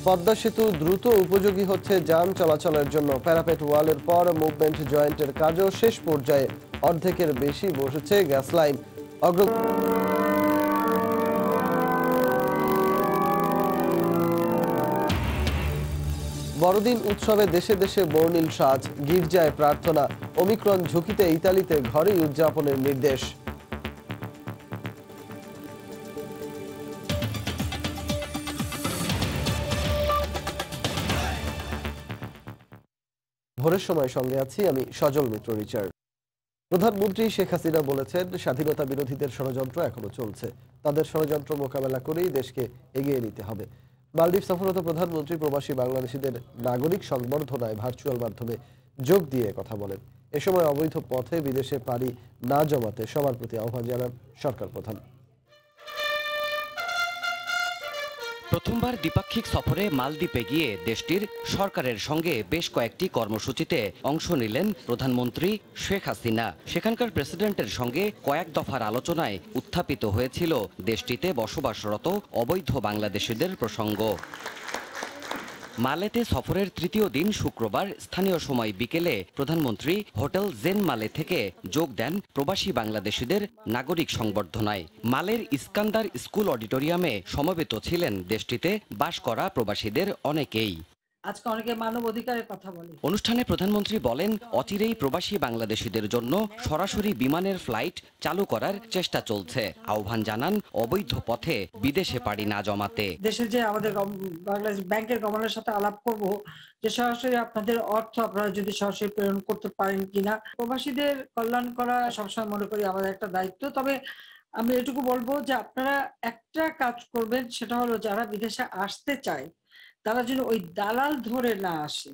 পদ্মা সেতু দ্রুত উপযোগী হচ্ছে যান চলাচলের জন্য। প্যারাপেট ওয়ালের পর মুভমেন্ট জয়েন্টের কাজও শেষ পর্যায়ে। অর্ধেকের বেশি বসেছে গ্যাস লাইন। বড়দিন উৎসবে দেশে দেশে বর্ণিল সাজ, গির্জায় প্রার্থনা। ওমিক্রন ঝুঁকিতে ইতালিতে ঘরেই উদযাপনের নির্দেশ। ভোরের সময় সঙ্গে আছি আমি সজল মিত্র রিচার্ড। প্রধানমন্ত্রী শেখ হাসিনা বলেছেন, স্বাধীনতা বিরোধীদের ষড়যন্ত্র এখনো চলছে। তাদের ষড়যন্ত্র মোকাবেলা করেই দেশকে এগিয়ে নিতে হবে। মালদ্বীপ সফররত প্রধানমন্ত্রী প্রবাসী বাংলাদেশিদের নাগরিক সংবর্ধনায় ভার্চুয়াল মাধ্যমে যোগ দিয়ে কথা বলেন। এ সময় অবৈধ পথে বিদেশে পাড়ি না জমাতে সবার প্রতি আহ্বান জানান সরকার প্রধান। প্রথমবার দ্বিপাক্ষিক সফরে মালদ্বীপে গিয়ে দেশটির সরকারের সঙ্গে বেশ কয়েকটি কর্মসূচিতে অংশ নিলেন প্রধানমন্ত্রী শেখ হাসিনা। সেখানকার প্রেসিডেন্টের সঙ্গে কয়েক দফার আলোচনায় উত্থাপিত হয়েছিল দেশটিতে বসবাসরত অবৈধ বাংলাদেশিদের প্রসঙ্গ। মালেতে সফরের তৃতীয় দিন শুক্রবার স্থানীয় সময় বিকেলে প্রধানমন্ত্রী হোটেল জেন মালে থেকে যোগ দেন প্রবাসী বাংলাদেশিদের নাগরিক সংবর্ধনায়। মালের ইস্কান্দার স্কুল অডিটোরিয়ামে সমবেত ছিলেন দেশটিতে বাস করা প্রবাসীদের অনেকেই। আজকে অনেকে মানব অধিকারের কথা বলে। অনুষ্ঠানে প্রধানমন্ত্রী বলেন, অচিরেই প্রবাসী বাংলাদেশিদের জন্য সরাসরি বিমানের ফ্লাইট চালু করার চেষ্টা চলছে। আহ্বান জানান অবৈধ পথে বিদেশে পাড়ি না জমাতে। দেশের যে আমাদের বাংলাদেশ ব্যাংকের গভর্নরের সাথে আলাপ করব যে সরাসরি আপনাদের অর্থ আপনারা যদি সরাসরি প্রেরণ করতে পারেন কিনা। প্রবাসীদের কল্যাণ করা সবসময় মনে করি আমাদের একটা দায়িত্ব। তবে আমি এটুকু বলবো যে আপনারা একটা কাজ করবেন, সেটা হলো যারা বিদেশে আসতে চায় তারা যেন ওই দালাল ধরে না আসে,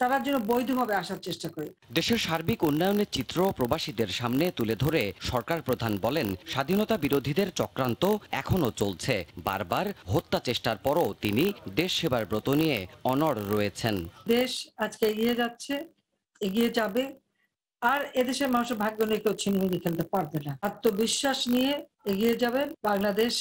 তারা যেন বৈধভাবে আসার চেষ্টা করে। দেশের সার্বিক উন্নয়নের চিত্র প্রবাসীদের সামনে তুলে ধরে সরকার প্রধান বলেন, স্বাধীনতা বিরোধীদের চক্রান্ত এখনো চলছে। বারবার হত্যা চেষ্টার পরও তিনি দেশ সেবার ব্রত নিয়ে অনড় রয়েছেন। দেশ আজকে এগিয়ে যাচ্ছে, এগিয়ে যাবে, আর এদেশের মানুষের ভাগ্য নিয়ে কেউ ছিনিমিনি খেলতে পারবে না। আত্মবিশ্বাস নিয়ে এগিয়ে যাবেন। বাংলাদেশ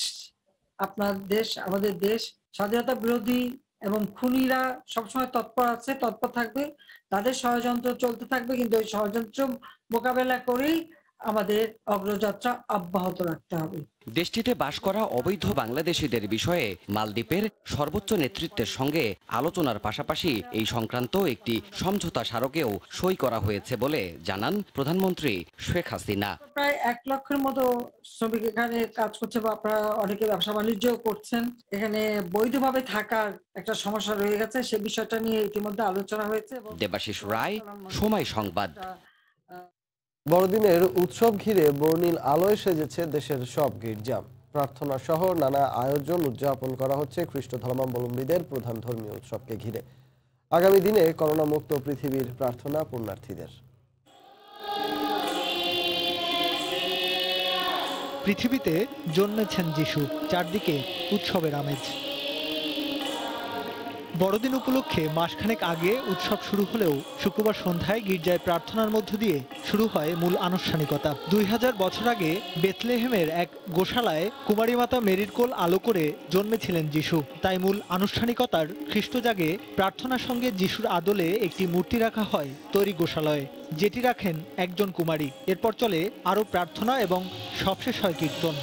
আপনার দেশ, আমাদের দেশ। স্বাধীনতা বিরোধী এবং খুনিরা সবসময় তৎপর আছে, তৎপর থাকবে, তাদের ষড়যন্ত্র চলতে থাকবে, কিন্তু ওই ষড়যন্ত্র মোকাবেলা করেই আমাদের অগ্রযাত্রা অব্যাহত রাখতে হবে। দেশটিতে বাস করা অবৈধ বাংলাদেশিদের বিষয়ে মালদ্বীপের সর্বোচ্চ নেতৃত্বের সঙ্গে আলোচনার পাশাপাশি এই সংক্রান্ত একটি সমঝোতা স্মারকেও সই করা হয়েছে বলে জানান প্রধানমন্ত্রী শেখ হাসিনা। প্রায় 1 লক্ষের মতো শ্রমিক এখানে কাজ করছে, বা আপনারা অনেকে ব্যবসা বাণিজ্য করছেন। এখানে বৈধভাবে থাকার একটা সমস্যা রয়ে গেছে, সে বিষয়টা নিয়ে ইতিমধ্যে আলোচনা হয়েছে। দেবাশিস রায়, সময় সংবাদ। বড়দিনের উৎসব ঘিরে বর্ণিল আলোয় সেজেছে দেশের সব গির্জা। প্রার্থনা সহ নানা আয়োজন উদযাপন করা হচ্ছে খ্রিস্ট ধর্মাবলম্বীদের প্রধান ধর্মীয় উৎসবকে ঘিরে। আগামী দিনে করোনা মুক্ত পৃথিবীর প্রার্থনা পুণ্যার্থীদের। পৃথিবীতে জন্মেছেন যিশু, চারদিকে উৎসবের আমেজ। বড়দিন উপলক্ষে মাসখানেক আগে উৎসব শুরু হলেও শুক্রবার সন্ধ্যায় গির্জায় প্রার্থনার মধ্য দিয়ে শুরু হয় মূল আনুষ্ঠানিকতা। 2000 বছর আগে বেথলেহেমের এক গোশালায় কুমারী মাতা মেরির কোল আলো করে জন্মেছিলেন যিশু। তাই মূল আনুষ্ঠানিকতার খ্রিস্টজাগে প্রার্থনার সঙ্গে যিশুর আদলে একটি মূর্তি রাখা হয় তৈরি গোশালয়ে, যেটি রাখেন একজন কুমারী। এরপর চলে আরও প্রার্থনা এবং সবশেষ হয় কীর্তন।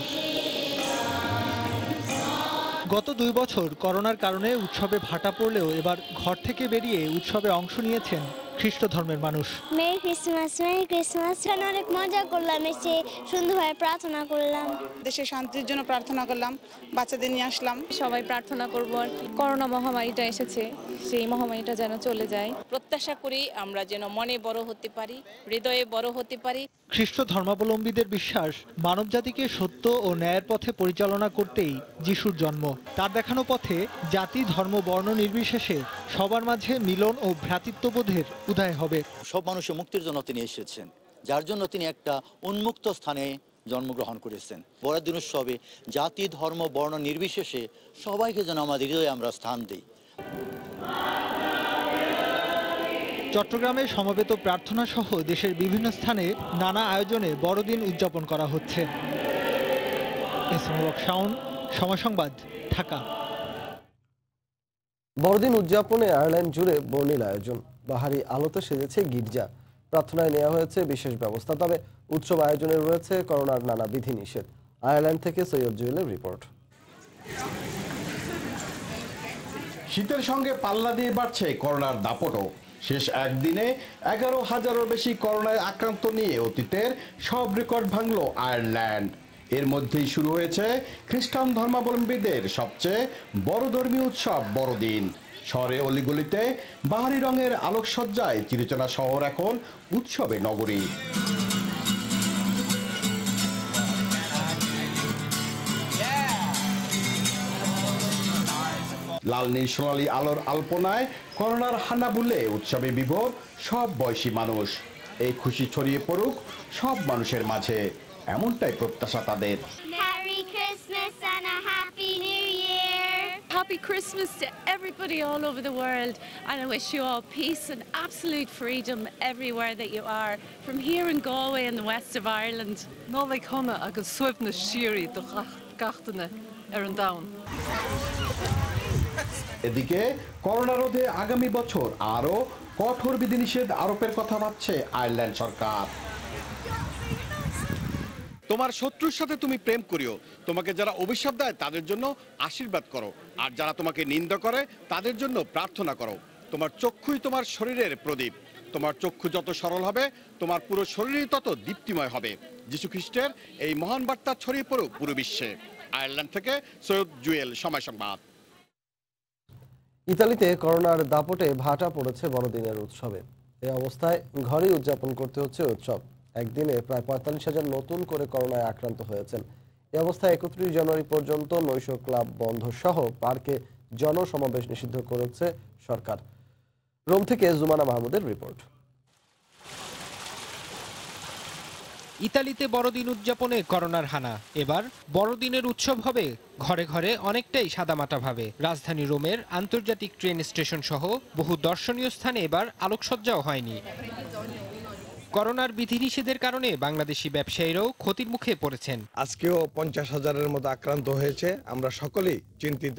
গত 2 বছর করোনার কারণে উৎসবে ভাটা পড়লেও এবার ঘর থেকে বেরিয়ে উৎসবে অংশ নিয়েছেন খ্রিস্ট ধর্মের মানুষ। Merry Christmas, merry Christmas. অনেক মজা করলাম, এসে সুন্দরভাবে প্রার্থনা করলাম, দেশের শান্তির জন্য প্রার্থনা করলাম, বাচ্চাদের নিয়ে আসলাম। সবাই প্রার্থনা করব আর কি। করোনা মহামারীটা এসেছে, সেই মহামারীটা যেন চলে যায়। প্রত্যাশা করি আমরা যেন মনে বড় হতে পারি, হৃদয়ে বড় হতে পারি। খ্রিস্ট ধর্মাবলম্বীদের বিশ্বাস, মানবজাতিকে সত্য ও ন্যায়ের পথে পরিচালনা করতেই যিশুর জন্ম। তার দেখানো পথে জাতি, ধর্ম, বর্ণ নির্বিশেষে সবার মাঝে মিলন ও ভ্রাতৃত্ববোধের উদয় হবে। সব মানুষের মুক্তির জন্য তিনি এসেছেন, যার জন্য তিনি একটা উন্মুক্ত স্থানে জন্মগ্রহণ করেছেন। বড়দিন উৎসবে জাতি, ধর্ম, বর্ণ নির্বিশেষে সবাইকে যেন আমাদের হৃদয়ে আমরা স্থান দিই। চট্টগ্রামে সমবেত প্রার্থনা সহ দেশের বিভিন্ন স্থানে নানা আয়োজনে বড়দিন উদযাপন করা হচ্ছে। এস এম শাওন, সময় সংবাদ, ঢাকা। বড়দিন উদযাপনে আয়ারল্যান্ড জুড়ে বর্ণিল আয়োজন। বাহারি আলোতে সেজেছে গির্জা, প্রার্থনায় নেওয়া হয়েছে বিশেষ ব্যবস্থা। তবে উৎসব আয়োজনে রয়েছে করোনার নানা বিধিনিষেধ। আয়ারল্যান্ড থেকে সৈয়দ জুয়েলের রিপোর্ট। শীতের সঙ্গে পাল্লা দিয়ে বাড়ছে করোনার দাপটও। শেষ একদিনে 11,000-এরও বেশি করোনায় আক্রান্ত নিয়ে অতীতের সব রেকর্ড ভাঙল আয়ারল্যান্ড। এর মধ্যেই শুরু হয়েছে খ্রিস্টান ধর্মাবলম্বীদের সবচেয়ে বড় ধর্মীয় উৎসব বড়দিন। শহরে অলিগলিতে বাহারি রঙের আলোকসজ্জায় চিরচেনা শহর এখন উৎসবে নগরী। লাল নীল সোনালী আলোর আলপনায় করোনার হানা বুলে উৎসবে বিভোর সব বয়সী মানুষ। এই খুশি ছড়িয়ে পড়ুক সব মানুষের মাঝে, এমনটাই প্রত্যাশা তাদের। Merry Christmas and a Happy New Year! Happy Christmas to everybody all over the world, and I wish you all peace and absolute freedom everywhere that you are, from here in Galway in the west of Ireland. Nóla chuma agus suibna siiri do gachtainna an down. এদিকে corona রোধে আগামী বছর আরো কঠোর বিধিনিষেধ আরোপের কথা ভাবছে আয়ারল্যান্ড সরকার। তোমার শত্রুর সাথে তুমি প্রেম করিও, তোমাকে যারা অভিশাপ দেয় তাদের জন্য আশীর্বাদ করো, আর যারা তোমাকে নিন্দা করে তাদের জন্য প্রার্থনা করো। তোমার চক্ষুই তোমার শরীরের প্রদীপ। তোমার চক্ষু যত সরল হবে, তোমার পুরো শরীরই তত দীপ্তিময় হবে। যীশু খ্রিস্টের এই মহান বার্তা ছড়িয়ে পড়ুক পুরো বিশ্বে। আয়ারল্যান্ড থেকে সৈয়দ জুয়েল, সময় সংবাদ। ইতালিতে করোনার দাপটে ভাটা পড়েছে বড়দিনের উৎসবে। এই অবস্থায় ঘরেই উদযাপন করতে হচ্ছে উৎসব। একদিনে প্রায় 45,000 নতুন করে করোনায় আক্রান্ত হয়েছেন। এই অবস্থায় 31 জানুয়ারি পর্যন্ত নৈশ ক্লাব বন্ধ সহ পার্কে জনসমাবেশ নিষিদ্ধ করেছে সরকার। রোম থেকে জুমানা মাহমুদের রিপোর্ট। ইতালিতে বড়দিন উদযাপনে করোনার হানা। এবার বড়দিনের উৎসব হবে ঘরে ঘরে অনেকটাই সাদামাটা ভাবে। রাজধানী রোমের আন্তর্জাতিক ট্রেন স্টেশন সহ বহু দর্শনীয় স্থানে এবার আলোকসজ্জাও হয়নি। করোনার বিধিনিষেধের কারণে বাংলাদেশি ব্যবসায়ীরাও ক্ষতির মুখে পড়েছেন। আজকেও 50,000-এর মতো আক্রান্ত হয়েছে। আমরা সকলেই চিন্তিত।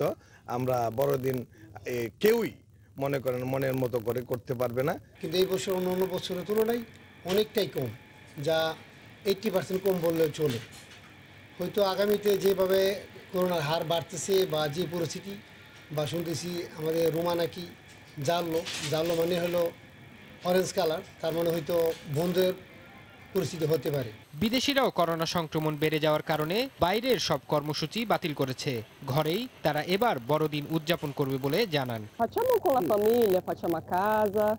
আমরা বড়দিন কেউই মনে করেন মনের মতো করে করতে পারবে না, কিন্তু এই বছর অন্য বছরের তুলনায় অনেকটাই কম, যা 80% কম বললেও চলে। হয়তো আগামীতে যেভাবে করোনার হার বাড়তেছে বা যে পরিস্থিতি বা শুনতেছি আমাদের রোমা নাকি জানলো মানে হলো অরেঞ্জ কালার, তার মানে হয়তো বন্ধের পরিস্থিতি হতে পারে। বিদেশিরাও করোনা সংক্রমণ বেড়ে যাওয়ার কারণে বাইরের সব কর্মসূচি বাতিল করেছে। ঘরেই তারা এবার বড়দিন উদযাপন করবে বলে জানান।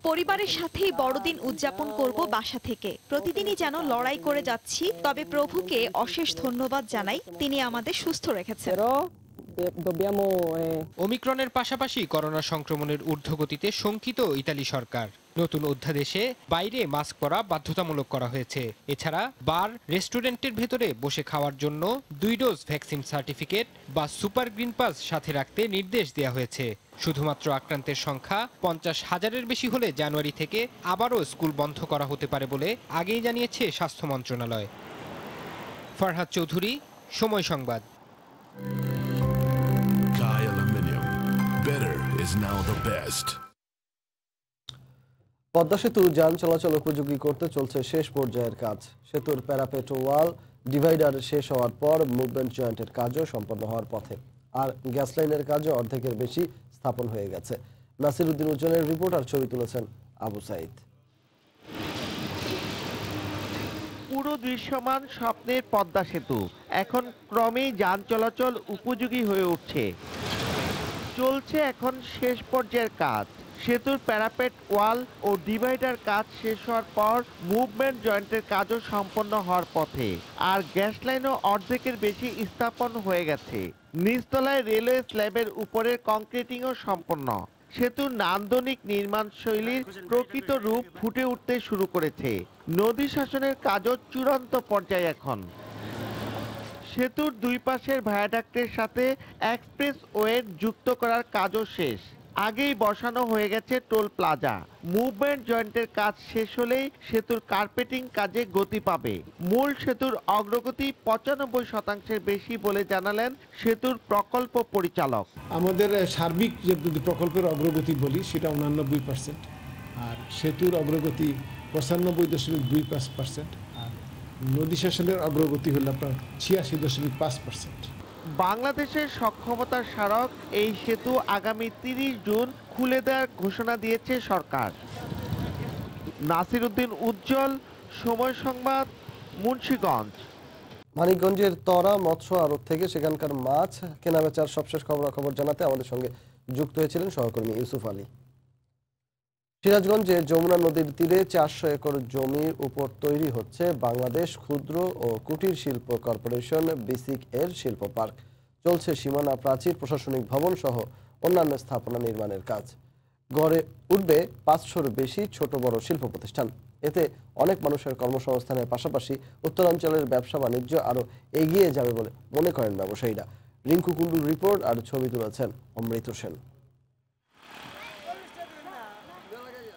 পরিবারের সাথেই বড়দিন উদযাপন করব বাসা থেকে। প্রতিদিনই যেন লড়াই করে যাচ্ছি, তবে প্রভুকে অশেষ ধন্যবাদ জানাই, তিনি আমাদের সুস্থ রেখেছেন। ওমিক্রনের পাশাপাশি করোনা সংক্রমণের ঊর্ধ্বগতিতে শঙ্কিত ইতালি সরকার। নতুন অধ্যাদেশে বাইরে মাস্ক পরা বাধ্যতামূলক করা হয়েছে। এছাড়া বার, রেস্টুরেন্টের ভেতরে বসে খাওয়ার জন্য 2 ডোজ ভ্যাকসিন সার্টিফিকেট বা সুপার গ্রিন পাস সাথে রাখতে নির্দেশ দেওয়া হয়েছে। শুধুমাত্র আক্রান্তের সংখ্যা 50,000-এর বেশি হলে জানুয়ারি থেকে আবারও স্কুল বন্ধ করা হতে পারে বলে আগেই জানিয়েছে স্বাস্থ্য মন্ত্রণালয়। ফারহাদ চৌধুরী, সময় সংবাদ। পদ্মা সেতু যান চলাচল উপযোগী করতে চলছে শেষ পর্যায়ের কাজ। সেতুর প্যারাপেট ওয়াল ডিভাইডার শেষ হওয়ার পর মুভমেন্ট জয়েন্টের কাজও সম্পন্ন হওয়ার পথে, আর গ্যাস লাইনের কাজও অর্ধেকের বেশি স্থাপন হয়ে গেছে। নাসির উদ্দিন উজ্জ্বলের রিপোর্ট, আর ছবি তুলেছেন আবু সাইদ। পুরো দৃশ্যমান স্বপ্নের পদ্মা সেতু এখন ক্রমেই যান চলাচল উপযোগী হয়ে উঠছে। চলছে এখন শেষ পর্যায়ের কাজ। সেতুর প্যারাপেট ওয়াল ও ডিভাইডার কাজ শেষ হওয়ার পর মুভমেন্ট জয়েন্টের কাজও সম্পন্ন হওয়ার পথে, আর গ্যাস লাইনও অর্ধেকের বেশি স্থাপন হয়ে গেছে। নিচতলায় রেলওয়ে স্ল্যাবের উপরের কংক্রিটিংও সম্পন্ন। সেতুর নান্দনিক নির্মাণ শৈলীর প্রকৃত রূপ ফুটে উঠতে শুরু করেছে। নদী শাসনের কাজও চূড়ান্ত পর্যায়ে এখন। সেতুর দুই পাশের ভায়াডাক্টের সাথে এক্সপ্রেস ওয়ে যুক্ত করার কাজও শেষ। আগেই বসানো হয়ে গেছে টোল প্লাজা। মুভমেন্ট জয়েন্টের কাজ শেষ হলেই সেতুর কার্পেটিং কাজে গতি পাবে। মূল সেতুর অগ্রগতি 95% বেশি বলে জানালেন সেতুর প্রকল্প পরিচালক। আমাদের সার্বিক যদি প্রকল্পের অগ্রগতি বলি সেটা 89%, আর সেতুর অগ্রগতি 95.25%, আর নদী শাসনের অগ্রগতি হলো আপনার 86.5%। বাংলাদেশের সক্ষমতার স্মারক এই সেতু আগামী 30 জুন খুলে দেওয়ার ঘোষণা দিয়েছে সরকার। নাসির উদ্দিন উজ্জ্বল, সময় সংবাদ, মুন্সিগঞ্জ। মানিকগঞ্জের তরা মৎস্য আড়ত থেকে সেখানকার মাছ কেনাবেচার সবশেষ খবরাখবর জানাতে আমাদের সঙ্গে যুক্ত হয়েছিলেন সহকর্মী ইউসুফ আলী। সিরাজগঞ্জে যমুনা নদীর তীরে 400 একর জমির উপর তৈরি হচ্ছে বাংলাদেশ ক্ষুদ্র ও কুটির শিল্প কর্পোরেশন বিসিক এর শিল্প পার্ক। চলছে সীমানা প্রাচীর, প্রশাসনিক ভবন সহ অন্যান্য স্থাপনা নির্মাণের কাজ। গড়ে উঠবে 500-র বেশি ছোট বড় শিল্প প্রতিষ্ঠান। এতে অনেক মানুষের কর্মসংস্থানের পাশাপাশি উত্তরাঞ্চলের ব্যবসা বাণিজ্য আরও এগিয়ে যাবে বলে মনে করেন ব্যবসায়ীরা। রিঙ্কু কুন্ডুর রিপোর্ট আর ছবি তুলেছেন অমৃত সেন।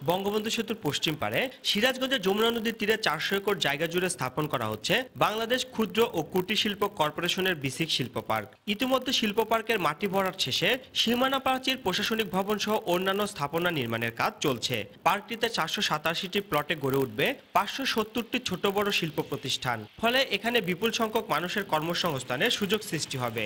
বঙ্গবন্ধু সেতুর পশ্চিম পারে সিরাজগঞ্জের যমুনা নদীর তীরে 400 একর জায়গা জুড়ে স্থাপন করা হচ্ছে বাংলাদেশ ক্ষুদ্র ও কুটির শিল্প কর্পোরেশনের বিসিক শিল্প পার্ক। ইতিমধ্যে শিল্প পার্কের মাটি ভরাট শেষে সীমানা প্রাচীর, প্রশাসনিক ভবন সহ অন্যান্য স্থাপনা নির্মাণের কাজ চলছে। পার্কটিতে 487টি প্লটে গড়ে উঠবে 570টি ছোট বড় শিল্প প্রতিষ্ঠান। ফলে এখানে বিপুল সংখ্যক মানুষের কর্মসংস্থানের সুযোগ সৃষ্টি হবে।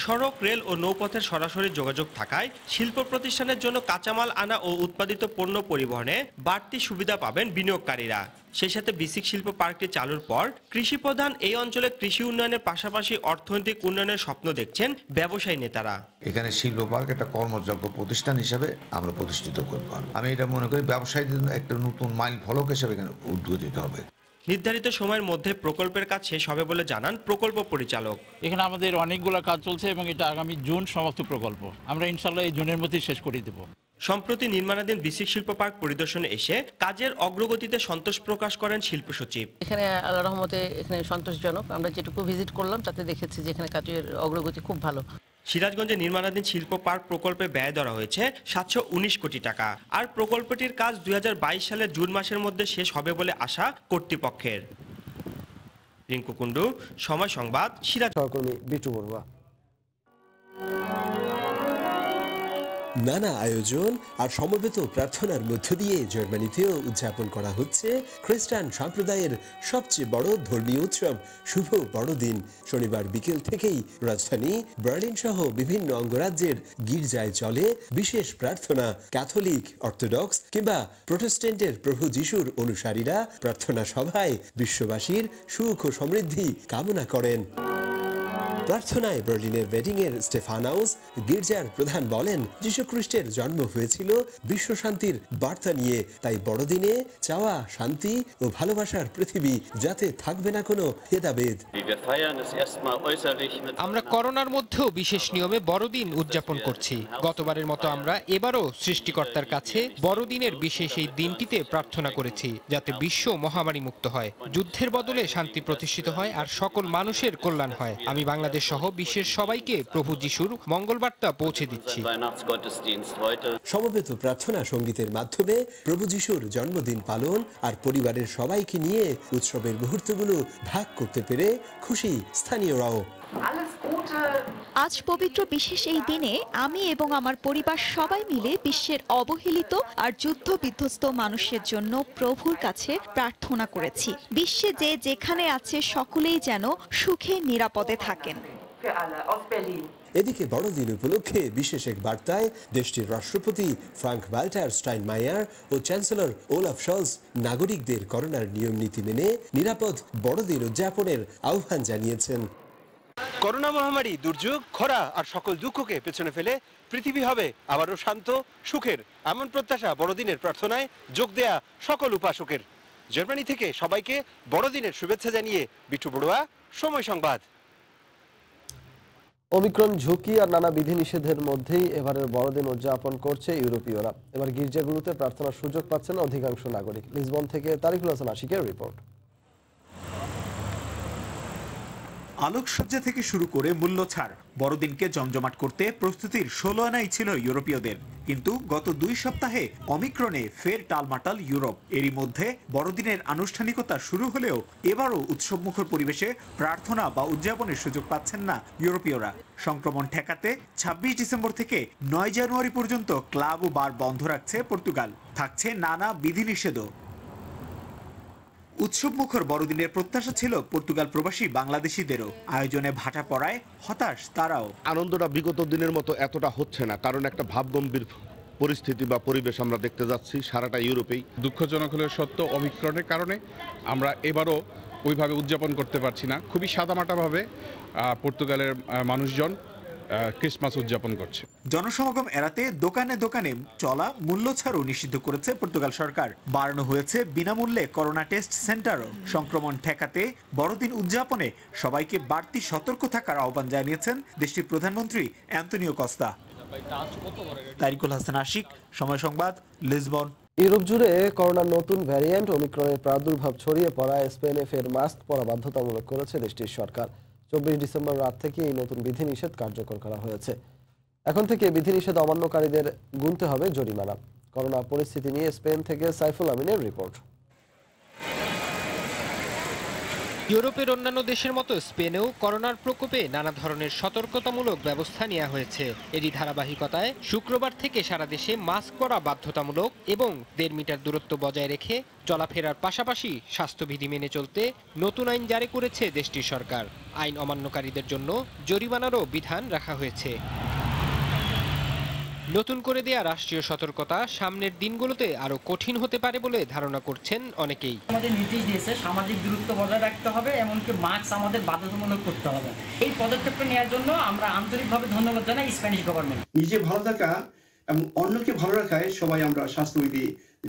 সড়ক, রেল ও নৌপথের সরাসরি যোগাযোগ থাকায় শিল্প প্রতিষ্ঠানের জন্য কাঁচামাল আনা ও উৎপাদিত পণ্য পরিবহনে বাড়তি সুবিধা পাবেন বিনিয়োগকারীরা। সেই সাথে বিসিক শিল্প পার্কটি চালুর পর কৃষি প্রধান এই অঞ্চলে কৃষি উন্নয়নের পাশাপাশি অর্থনৈতিক উন্নয়নের স্বপ্ন দেখছেন ব্যবসায়ী নেতারা। এখানে শিল্প পার্ক একটা কর্মযোগ্য প্রতিষ্ঠান হিসেবে আমরা প্রতিষ্ঠিত করব। আমি এটা মনে করি ব্যবসায়ীদের জন্য একটা নতুন মাইল ফলক হিসেবে এখানে উদ্বোধিত হবে। নির্ধারিত সময়ের মধ্যে প্রকল্পের কাজ শেষ হবে বলে জানান প্রকল্প পরিচালক। এখানে আমাদের অনেকগুলো কাজ চলছে এবং এটা আগামী জুন সমাপ্ত প্রকল্প। আমরা ইনশাআল্লাহ এই জুনের মধ্যেই শেষ করে দেব। সম্প্রতি নির্মাণাধীন বিসিক শিল্প পার্ক পরিদর্শনে এসে কাজের অগ্রগতিতে সন্তোষ প্রকাশ করেন শিল্প সচিব। এখানে আল্লাহর রহমতে এখানে সন্তোষজনক। আমরা যেটুকু ভিজিট করলাম তাতে দেখেছি যে এখানে কাজের অগ্রগতি খুব ভালো। সিরাজগঞ্জে নির্মাণাধীন শিল্প পার্ক প্রকল্পে ব্যয় ধরা হয়েছে 719 কোটি টাকা। আর প্রকল্পটির কাজ 2022 সালের জুন মাসের মধ্যে শেষ হবে বলে আশা কর্তৃপক্ষের। রিঙ্কু কুন্ডু, সময় সংবাদ, সিরাজ। সহকর্মী বিটু বড়ুয়া। নানা আয়োজন আর সমবেত প্রার্থনার মধ্য দিয়ে জার্মানিতেও উদযাপন করা হচ্ছে খ্রিস্টান সম্প্রদায়ের সবচেয়ে বড় ধর্মীয় উৎসব শুভ বড়দিন। শনিবার বিকেল থেকেই রাজধানী বার্লিন সহ বিভিন্ন অঙ্গরাজ্যের গির্জায় চলে বিশেষ প্রার্থনা। ক্যাথলিক, অর্থোডক্স কিংবা প্রোটেস্ট্যান্টের প্রভু যিশুর অনুসারীরা প্রার্থনা সভায় বিশ্ববাসীর সুখ ও সমৃদ্ধি কামনা করেন। প্রার্থনায় বার্লিনের বেডিংয়ের স্টেফানাউস গির্জার প্রধান বলেন, যীশু খ্রিস্টের জন্ম হয়েছিল বিশ্ব শান্তির বার্তা নিয়ে। তাই বড়দিনে চাওয়া শান্তি ও ভালোবাসার পৃথিবী, যাতে থাকবে না কোনো ভেদাভেদ। আমরা করোনার মধ্যেও বিশেষ নিয়মে বড়দিন উদযাপন করছি। গতবারের মতো আমরা এবারও সৃষ্টিকর্তার কাছে বড়দিনের বিশেষ এই দিনটিতে প্রার্থনা করেছি, যাতে বিশ্ব মহামারী মুক্ত হয়, যুদ্ধের বদলে শান্তি প্রতিষ্ঠিত হয় আর সকল মানুষের কল্যাণ হয়। আমি বাংলাদেশ সহ বিশ্বের সবাইকে প্রভু যিশুর মঙ্গলবার্তা পৌঁছে দিচ্ছি। সমবেত প্রার্থনা সঙ্গীতের মাধ্যমে প্রভু যিশুর জন্মদিন পালন আর পরিবারের সবাইকে নিয়ে উৎসবের মুহূর্তগুলো ভাগ করতে পেরে খুশি স্থানীয়রাও। আজ পবিত্র বিশেষ এই দিনে আমি এবং আমার পরিবার সবাই মিলে বিশ্বের অবহেলিত আর যুদ্ধ বিধ্বস্ত মানুষের জন্য প্রভুর কাছে প্রার্থনা করেছি। বিশ্বে যে যেখানে আছে সকলেই যেন সুখে নিরাপদে থাকেন। এদিকে বড়দিন উপলক্ষে বিশেষ এক বার্তায় দেশটির রাষ্ট্রপতি ফ্রাঙ্ক ভাল্টার স্টাইনমায়ার ও চ্যান্সেলর ওলাফ শলস নাগরিকদের করোনার নিয়ম নীতি মেনে নিরাপদ বড়দিন উদযাপনের আহ্বান জানিয়েছেন। করোনা মহামারী, দুর্যোগ, খরা আর সকল দুঃখকে পেছনে ফেলে পৃথিবী হবে আবারও শান্ত, সুখের, এমন প্রত্যাশা বড়দিনের প্রার্থনায় যোগ দেয়া সকল উপাসকের। জার্মানি থেকে সবাইকে বড়দিনের শুভেচ্ছা জানিয়ে বিটু বড়ুয়া, সময় সংবাদ। ওমিক্রন ঝুঁকি আর নানা বিধিনিষেধের মধ্যেই এবারের বড়দিন উদযাপন করছে ইউরোপীয়রা। এবার গির্জাগুলোতে প্রার্থনার সুযোগ পাচ্ছেন অধিকাংশ নাগরিক। লিসবন থেকে তারিকুল হাসান আশিকের রিপোর্ট। আলোকসজ্জা থেকে শুরু করে মূল্য ছাড় বড়দিনকে জমজমাট করতে প্রস্তুতির 16 আনাই ছিল ইউরোপীয়দের। কিন্তু গত 2 সপ্তাহে অমিক্রনে ফের টালমাটাল ইউরোপ। এরই মধ্যে বড়দিনের আনুষ্ঠানিকতা শুরু হলেও এবারও উৎসবমুখর পরিবেশে প্রার্থনা বা উদযাপনের সুযোগ পাচ্ছেন না ইউরোপীয়রা। সংক্রমণ ঠেকাতে 26 ডিসেম্বর থেকে 9 জানুয়ারি পর্যন্ত ক্লাব ও বার বন্ধ রাখছে পর্তুগাল। থাকছে নানা বিধিনিষেধও। উৎসবমুখর বড়দিনের প্রত্যাশা ছিল পর্তুগাল প্রবাসী বাংলাদেশিদেরও। আয়োজনে ভাটা পড়ায় হতাশ তারাও। আনন্দটা বিগত দিনের মতো এতটা হচ্ছে না, কারণ একটা ভাবগম্ভীর পরিস্থিতি বা পরিবেশ আমরা দেখতে যাচ্ছি সারাটা ইউরোপেই। দুঃখজনক হলেও সত্য, অমিক্রনের কারণে আমরা এবারও ওইভাবে উদযাপন করতে পারছি না। খুবই সাদামাটাভাবে পর্তুগালের মানুষজন ক্রিসমাস উদযাপন করছে। জনসমাগম এড়াতে দোকানে দোকানে চলা মূল্য ছাড়ও নিষিদ্ধ করেছে পর্তুগাল সরকার। বাড়ানো হয়েছে বিনামূল্যে করোনা টেস্ট সেন্টারও। সংক্রমণ ঠেকাতে বড়দিন উদযাপনে সবাইকে বাড়তি সতর্ক থাকার আহ্বান জানিয়েছেন দেশটির প্রধানমন্ত্রী অ্যান্তনিও কস্তা। তারিকুল হাসান আশিক, সময় সংবাদ, লিসবন। ইউরোপ জুড়ে করোনার নতুন ভ্যারিয়েন্ট ওমিক্রনের প্রাদুর্ভাব ছড়িয়ে পড়ায় স্পেনে ফের মাস্ক পরা বাধ্যতামূলক করেছে দেশটির সরকার। 24 ডিসেম্বর রাত থেকে এই নতুন বিধিনিষেধ কার্যকর করা হয়েছে। এখন থেকে বিধিনিষেধ অমান্যকারীদের গুনতে হবে জরিমানা। করোনা পরিস্থিতি নিয়ে স্পেন থেকে সাইফুল আমিনের রিপোর্ট। ইউরোপের অন্যান্য দেশের মতো স্পেনেও করোনার প্রকোপে নানা ধরনের সতর্কতামূলক ব্যবস্থা নেওয়া হয়েছে। এরই ধারাবাহিকতায় শুক্রবার থেকে সারা দেশে মাস্ক পরা বাধ্যতামূলক এবং 1.5 মিটার দূরত্ব বজায় রেখে চলাফেরার পাশাপাশি স্বাস্থ্যবিধি মেনে চলতে নতুন আইন জারি করেছে দেশটির সরকার। আইন অমান্যকারীদের জন্য জরিমানারও বিধান রাখা হয়েছে। নতুন করে দেয়া রাষ্ট্রীয় সতর্কতা সামনের দিনগুলোতে আরো কঠিন হতে পারে বলে ধারণা করছেন অনেকেই। আমাদের নির্দেশ দিয়েছে সামাজিক দূরত্ব বজায় রাখতে হবে, এমনকি মাস্ক আমাদের বাধ্যতামূলক করতে হবে। এই পদক্ষেপটা নেওয়ার জন্য আমরা আন্তরিকভাবে ধন্যবাদ জানাই স্প্যানিশ গভর্নমেন্ট। নিজে ভালো থাকা এবং অন্যকে ভালো রাখায় সবাই আমরা স্বাস্থ্যবিধি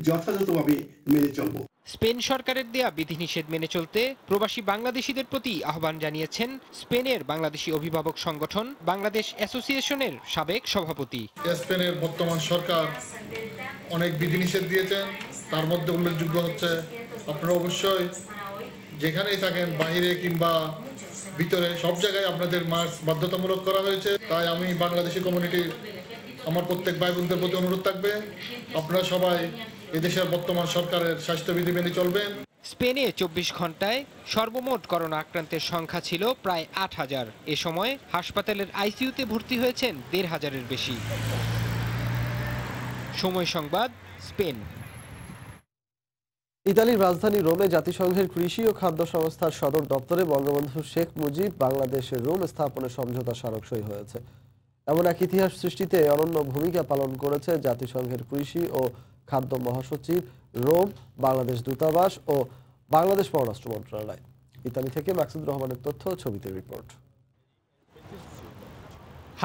যথাযথভাবে মেনে চলব। স্পেন সরকারের দেয়া বিধিনিষেধ মেনে চলতে প্রবাসী বাংলাদেশিদের প্রতি আহ্বান জানিয়েছেন স্পেনের বাংলাদেশি অভিভাবক সংগঠন বাংলাদেশ অ্যাসোসিয়েশনের সাবেক সভাপতি। স্পেনের বর্তমান সরকার অনেক বিধিনিষেধ দিয়েছেন, তার মধ্যে উল্লেখযোগ্য হচ্ছে আপনারা অবশ্যই যেখানেই থাকেন বাহিরে কিংবা ভিতরে সব জায়গায় আপনাদের মাস্ক বাধ্যতামূলক করা হয়েছে। তাই আমি বাংলাদেশি কমিউনিটির আমার প্রত্যেক ভাই বোনদের প্রতি অনুরোধ থাকবে, আপনারা সবাই এদেশের বর্তমান সরকারের স্বাস্থ্যবিধি মেনে চলবেন। স্পেনে 24 ঘন্টায় সর্বমোট করোনা আক্রান্তের সংখ্যা ছিল প্রায় 8,000। এ সময় হাসপাতালের আইসিইউতে ভর্তি হয়েছেন 1,500-এর বেশি। সময় সংবাদ, স্পেন। ইতালির রাজধানী রোমে জাতিসংঘের কৃষি ও খাদ্য সংস্থার সদর দপ্তরে বঙ্গবন্ধু শেখ মুজিব বাংলাদেশের রোম স্থাপনের সমঝোতা স্মারক সই হয়েছে। এমন এক ইতিহাস সৃষ্টিতে অনন্য ভূমিকা পালন করেছে জাতিসংঘের কৃষি ও খাদ্য মহাসচিব, রোম, বাংলাদেশ দূতাবাস ও বাংলাদেশ পররাষ্ট্র মন্ত্রণালয়। ইতালি থেকে মাকসুদ রহমানের তথ্য, ছবিতে রিপোর্ট।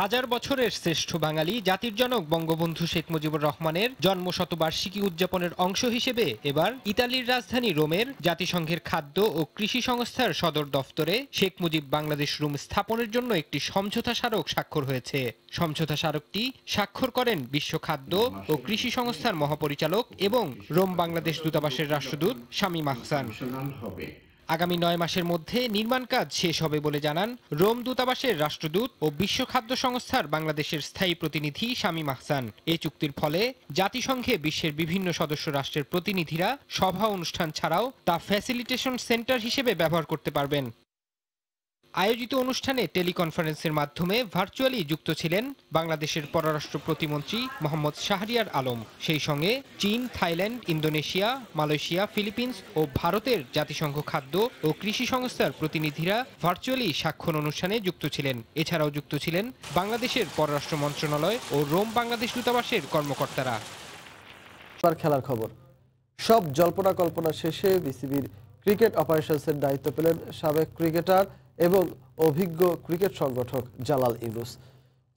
হাজার বছরের শ্রেষ্ঠ বাঙালি জাতির জনক বঙ্গবন্ধু শেখ মুজিবুর রহমানের জন্মশতবার্ষিকী উদযাপনের অংশ হিসেবে এবার ইতালির রাজধানী রোমের জাতিসংঘের খাদ্য ও কৃষি সংস্থার সদর দফতরে শেখ মুজিব বাংলাদেশ রোম স্থাপনের জন্য একটি সমঝোতা স্মারক স্বাক্ষর হয়েছে। সমঝোতা স্মারকটি স্বাক্ষর করেন বিশ্ব খাদ্য ও কৃষি সংস্থার মহাপরিচালক এবং রোম বাংলাদেশ দূতাবাসের রাষ্ট্রদূত শামীম আহসান। আগামী 9 মাসের মধ্যে নির্মাণ কাজ শেষ হবে বলে জানান রোম দূতাবাসের রাষ্ট্রদূত ও বিশ্ব খাদ্য সংস্থার বাংলাদেশের স্থায়ী প্রতিনিধি শামীম আহসান। এই চুক্তির ফলে জাতিসংঘে বিশ্বের বিভিন্ন সদস্য রাষ্ট্রের প্রতিনিধিরা সভা অনুষ্ঠান ছাড়াও তা ফ্যাসিলিটেশন সেন্টার হিসেবে ব্যবহার করতে পারবেন। আয়োজিত অনুষ্ঠানে টেলিকনফারেন্সের মাধ্যমে ভার্চুয়ালি যুক্ত ছিলেন বাংলাদেশের পররাষ্ট্র প্রতিমন্ত্রী মোহাম্মদ শাহরিয়ার আলম। সেই সঙ্গে চীন, থাইল্যান্ড, ইন্দোনেশিয়া, মালয়েশিয়া, ফিলিপিন্স ও ভারতের জাতিসংঘ খাদ্য ও কৃষি সংস্থার প্রতিনিধিরা ভার্চুয়ালি স্বাক্ষর অনুষ্ঠানে যুক্ত ছিলেন। এছাড়াও যুক্ত ছিলেন বাংলাদেশের পররাষ্ট্র মন্ত্রণালয় ও রোম বাংলাদেশ দূতাবাসের কর্মকর্তারা। খেলার খবর। সব জল্পনা কল্পনা শেষে বিসিবির ক্রিকেট অপারেশনসের দায়িত্ব পেলেন সাবেক ক্রিকেটার এবং অভিজ্ঞ ক্রিকেট সংগঠক জালাল ইউনুস।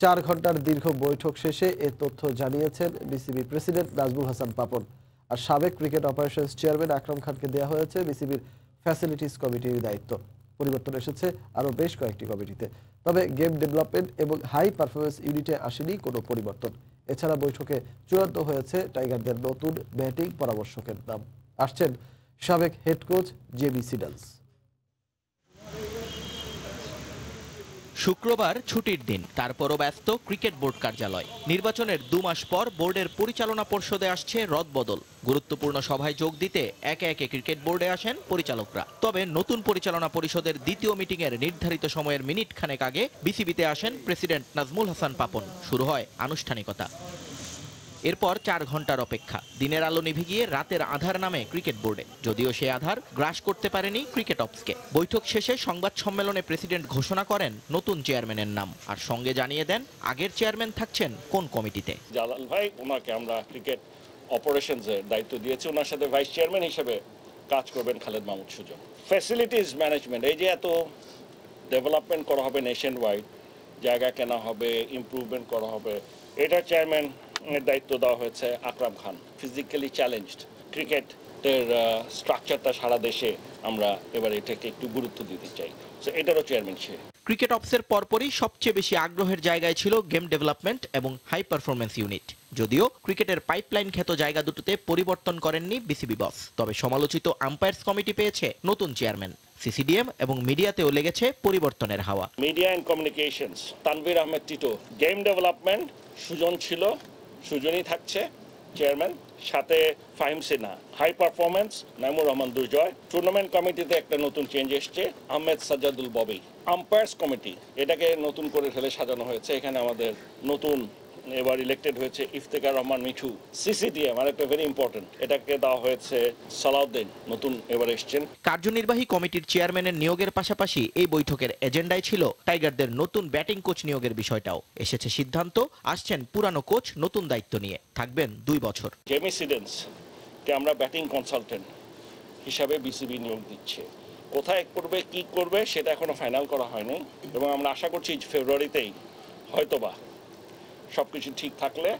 4 ঘন্টার দীর্ঘ বৈঠক শেষে এ তথ্য জানিয়েছেন বিসিবির প্রেসিডেন্ট নাজমুল হাসান পাপন। আর সাবেক ক্রিকেট অপারেশনস চেয়ারম্যান আকরাম খানকে দেওয়া হয়েছে বিসিবির ফ্যাসিলিটিস কমিটির দায়িত্ব। পরিবর্তন এসেছে আরও বেশ কয়েকটি কমিটিতে, তবে গেম ডেভেলপমেন্ট এবং হাই পারফরমেন্স ইউনিটে আসেনি কোনো পরিবর্তন। এছাড়া বৈঠকে চূড়ান্ত হয়েছে টাইগারদের নতুন ব্যাটিং পরামর্শকের নাম। আসছেন সাবেক হেড কোচ জেবি সিডালস। শুক্রবার ছুটির দিন, তারপরও ব্যস্ত ক্রিকেট বোর্ড কার্যালয়। নির্বাচনের 2 মাস পর বোর্ডের পরিচালনা পর্ষদে আসছে রদবদল। গুরুত্বপূর্ণ সভায় যোগ দিতে একে একে ক্রিকেট বোর্ডে আসেন পরিচালকরা। তবে নতুন পরিচালনা পরিষদের দ্বিতীয় মিটিংয়ের নির্ধারিত সময়ের মিনিট খানেক আগে বিসিবিতে আসেন প্রেসিডেন্ট নাজমুল হাসান পাপন। শুরু হয় আনুষ্ঠানিকতা। এরপর 4 ঘন্টার অপেক্ষা। দিনের আলো নিভে গিয়ে রাতের আধার নামে ক্রিকেট বোর্ডে, যদিও সে আধার গ্রাস করতে পারেনি ক্রিকেট অপসকে। বৈঠক শেষে সংবাদ সম্মেলনে প্রেসিডেন্ট ঘোষণা করেন নতুন চেয়ারম্যানের নাম, আর সঙ্গে জানিয়ে দেন আগের চেয়ারম্যান থাকছেন কোন কমিটিতে। জালাল ভাই, ওনাকে আমরা ক্রিকেট অপারেশনসের দায়িত্ব দিয়েছি, ওনার সাথে ভাইস চেয়ারম্যান হিসেবে কাজ করবেন খালেদ মাহমুদ সুজন। ফ্যাসিলিটিস ম্যানেজমেন্ট, এই যে এত ডেভেলপমেন্ট করা হবে নেশন ওয়াইড, জায়গা কেনা হবে, ইমপ্রুভমেন্ট করা হবে, এটা চেয়ারম্যান এর দায়িত্ব দেওয়া হয়েছে আকরাম খান। ফিজিক্যালি চ্যালেঞ্জড ক্রিকেটের স্ট্রাকচারটা সারা দেশে আমরা এবার এটাকে একটু গুরুত্ব দিতে চাই, সো এটারও চেয়ারম্যান সে। ক্রিকেট অপসের পরপরই সবচেয়ে বেশি আগ্রহের জায়গায় ছিল গেম ডেভেলপমেন্ট এবং হাই পারফরমেন্স ইউনিট। যদিও ক্রিকেটের পাইপলাইন খ্যাত জায়গা দুটোতে পরিবর্তন করেননি বিসিবি বস। তবে সমালোচিত আম্পায়ার্স কমিটি পেয়েছে নতুন চেয়ারম্যান। সিসিডিএম এবং মিডিয়াতেও লেগেছে পরিবর্তনের হাওয়া। Media and communications Tanvir Ahmed Tito, game development Sujan ছিল, সুজনই থাকছে চেয়ারম্যান, সাথে Fahim Sinha. High performance Naimur Rahman Durjoy. Tournament কমিটিতে একটা নতুন চেঞ্জ এসছে, আহমেদ সাজ্জাদুল ববি। আম্পায়ার্স কমিটি এটাকে নতুন করে ঢেলে সাজানো হয়েছে। এখানে আমাদের নতুন এবার ইলেক্টেড হয়েছে ইফতেখার রহমান মিঠু। সিসিডিএম আর একটা ভেরি ইম্পর্টেন্ট, এটাকে দেওয়া হয়েছে সালাউদ্দিন, নতুন এবার এসছেন। কার্যনির্বাহী কমিটির চেয়ারম্যানের নিয়োগের পাশাপাশি এই বৈঠকের এজেন্ডায় ছিল টাইগারদের নতুন ব্যাটিং কোচ নিয়োগের বিষয়টাও। এসেছে সিদ্ধান্ত, আসছেন পুরানো কোচ নতুন দায়িত্ব নিয়ে, থাকবেন 2 বছর। জেমি সিডেন্স কে আমরা ব্যাটিং কনসালটেন্ট হিসাবে বিসিবি নিয়োগ দিচ্ছে। কোথায় করবে, কি করবে সেটা এখনো ফাইনাল করা হয়নি, এবং আমরা আশা করছি ফেব্রুয়ারিতেই হয়তোবা সবকিছু ঠিক থাকলে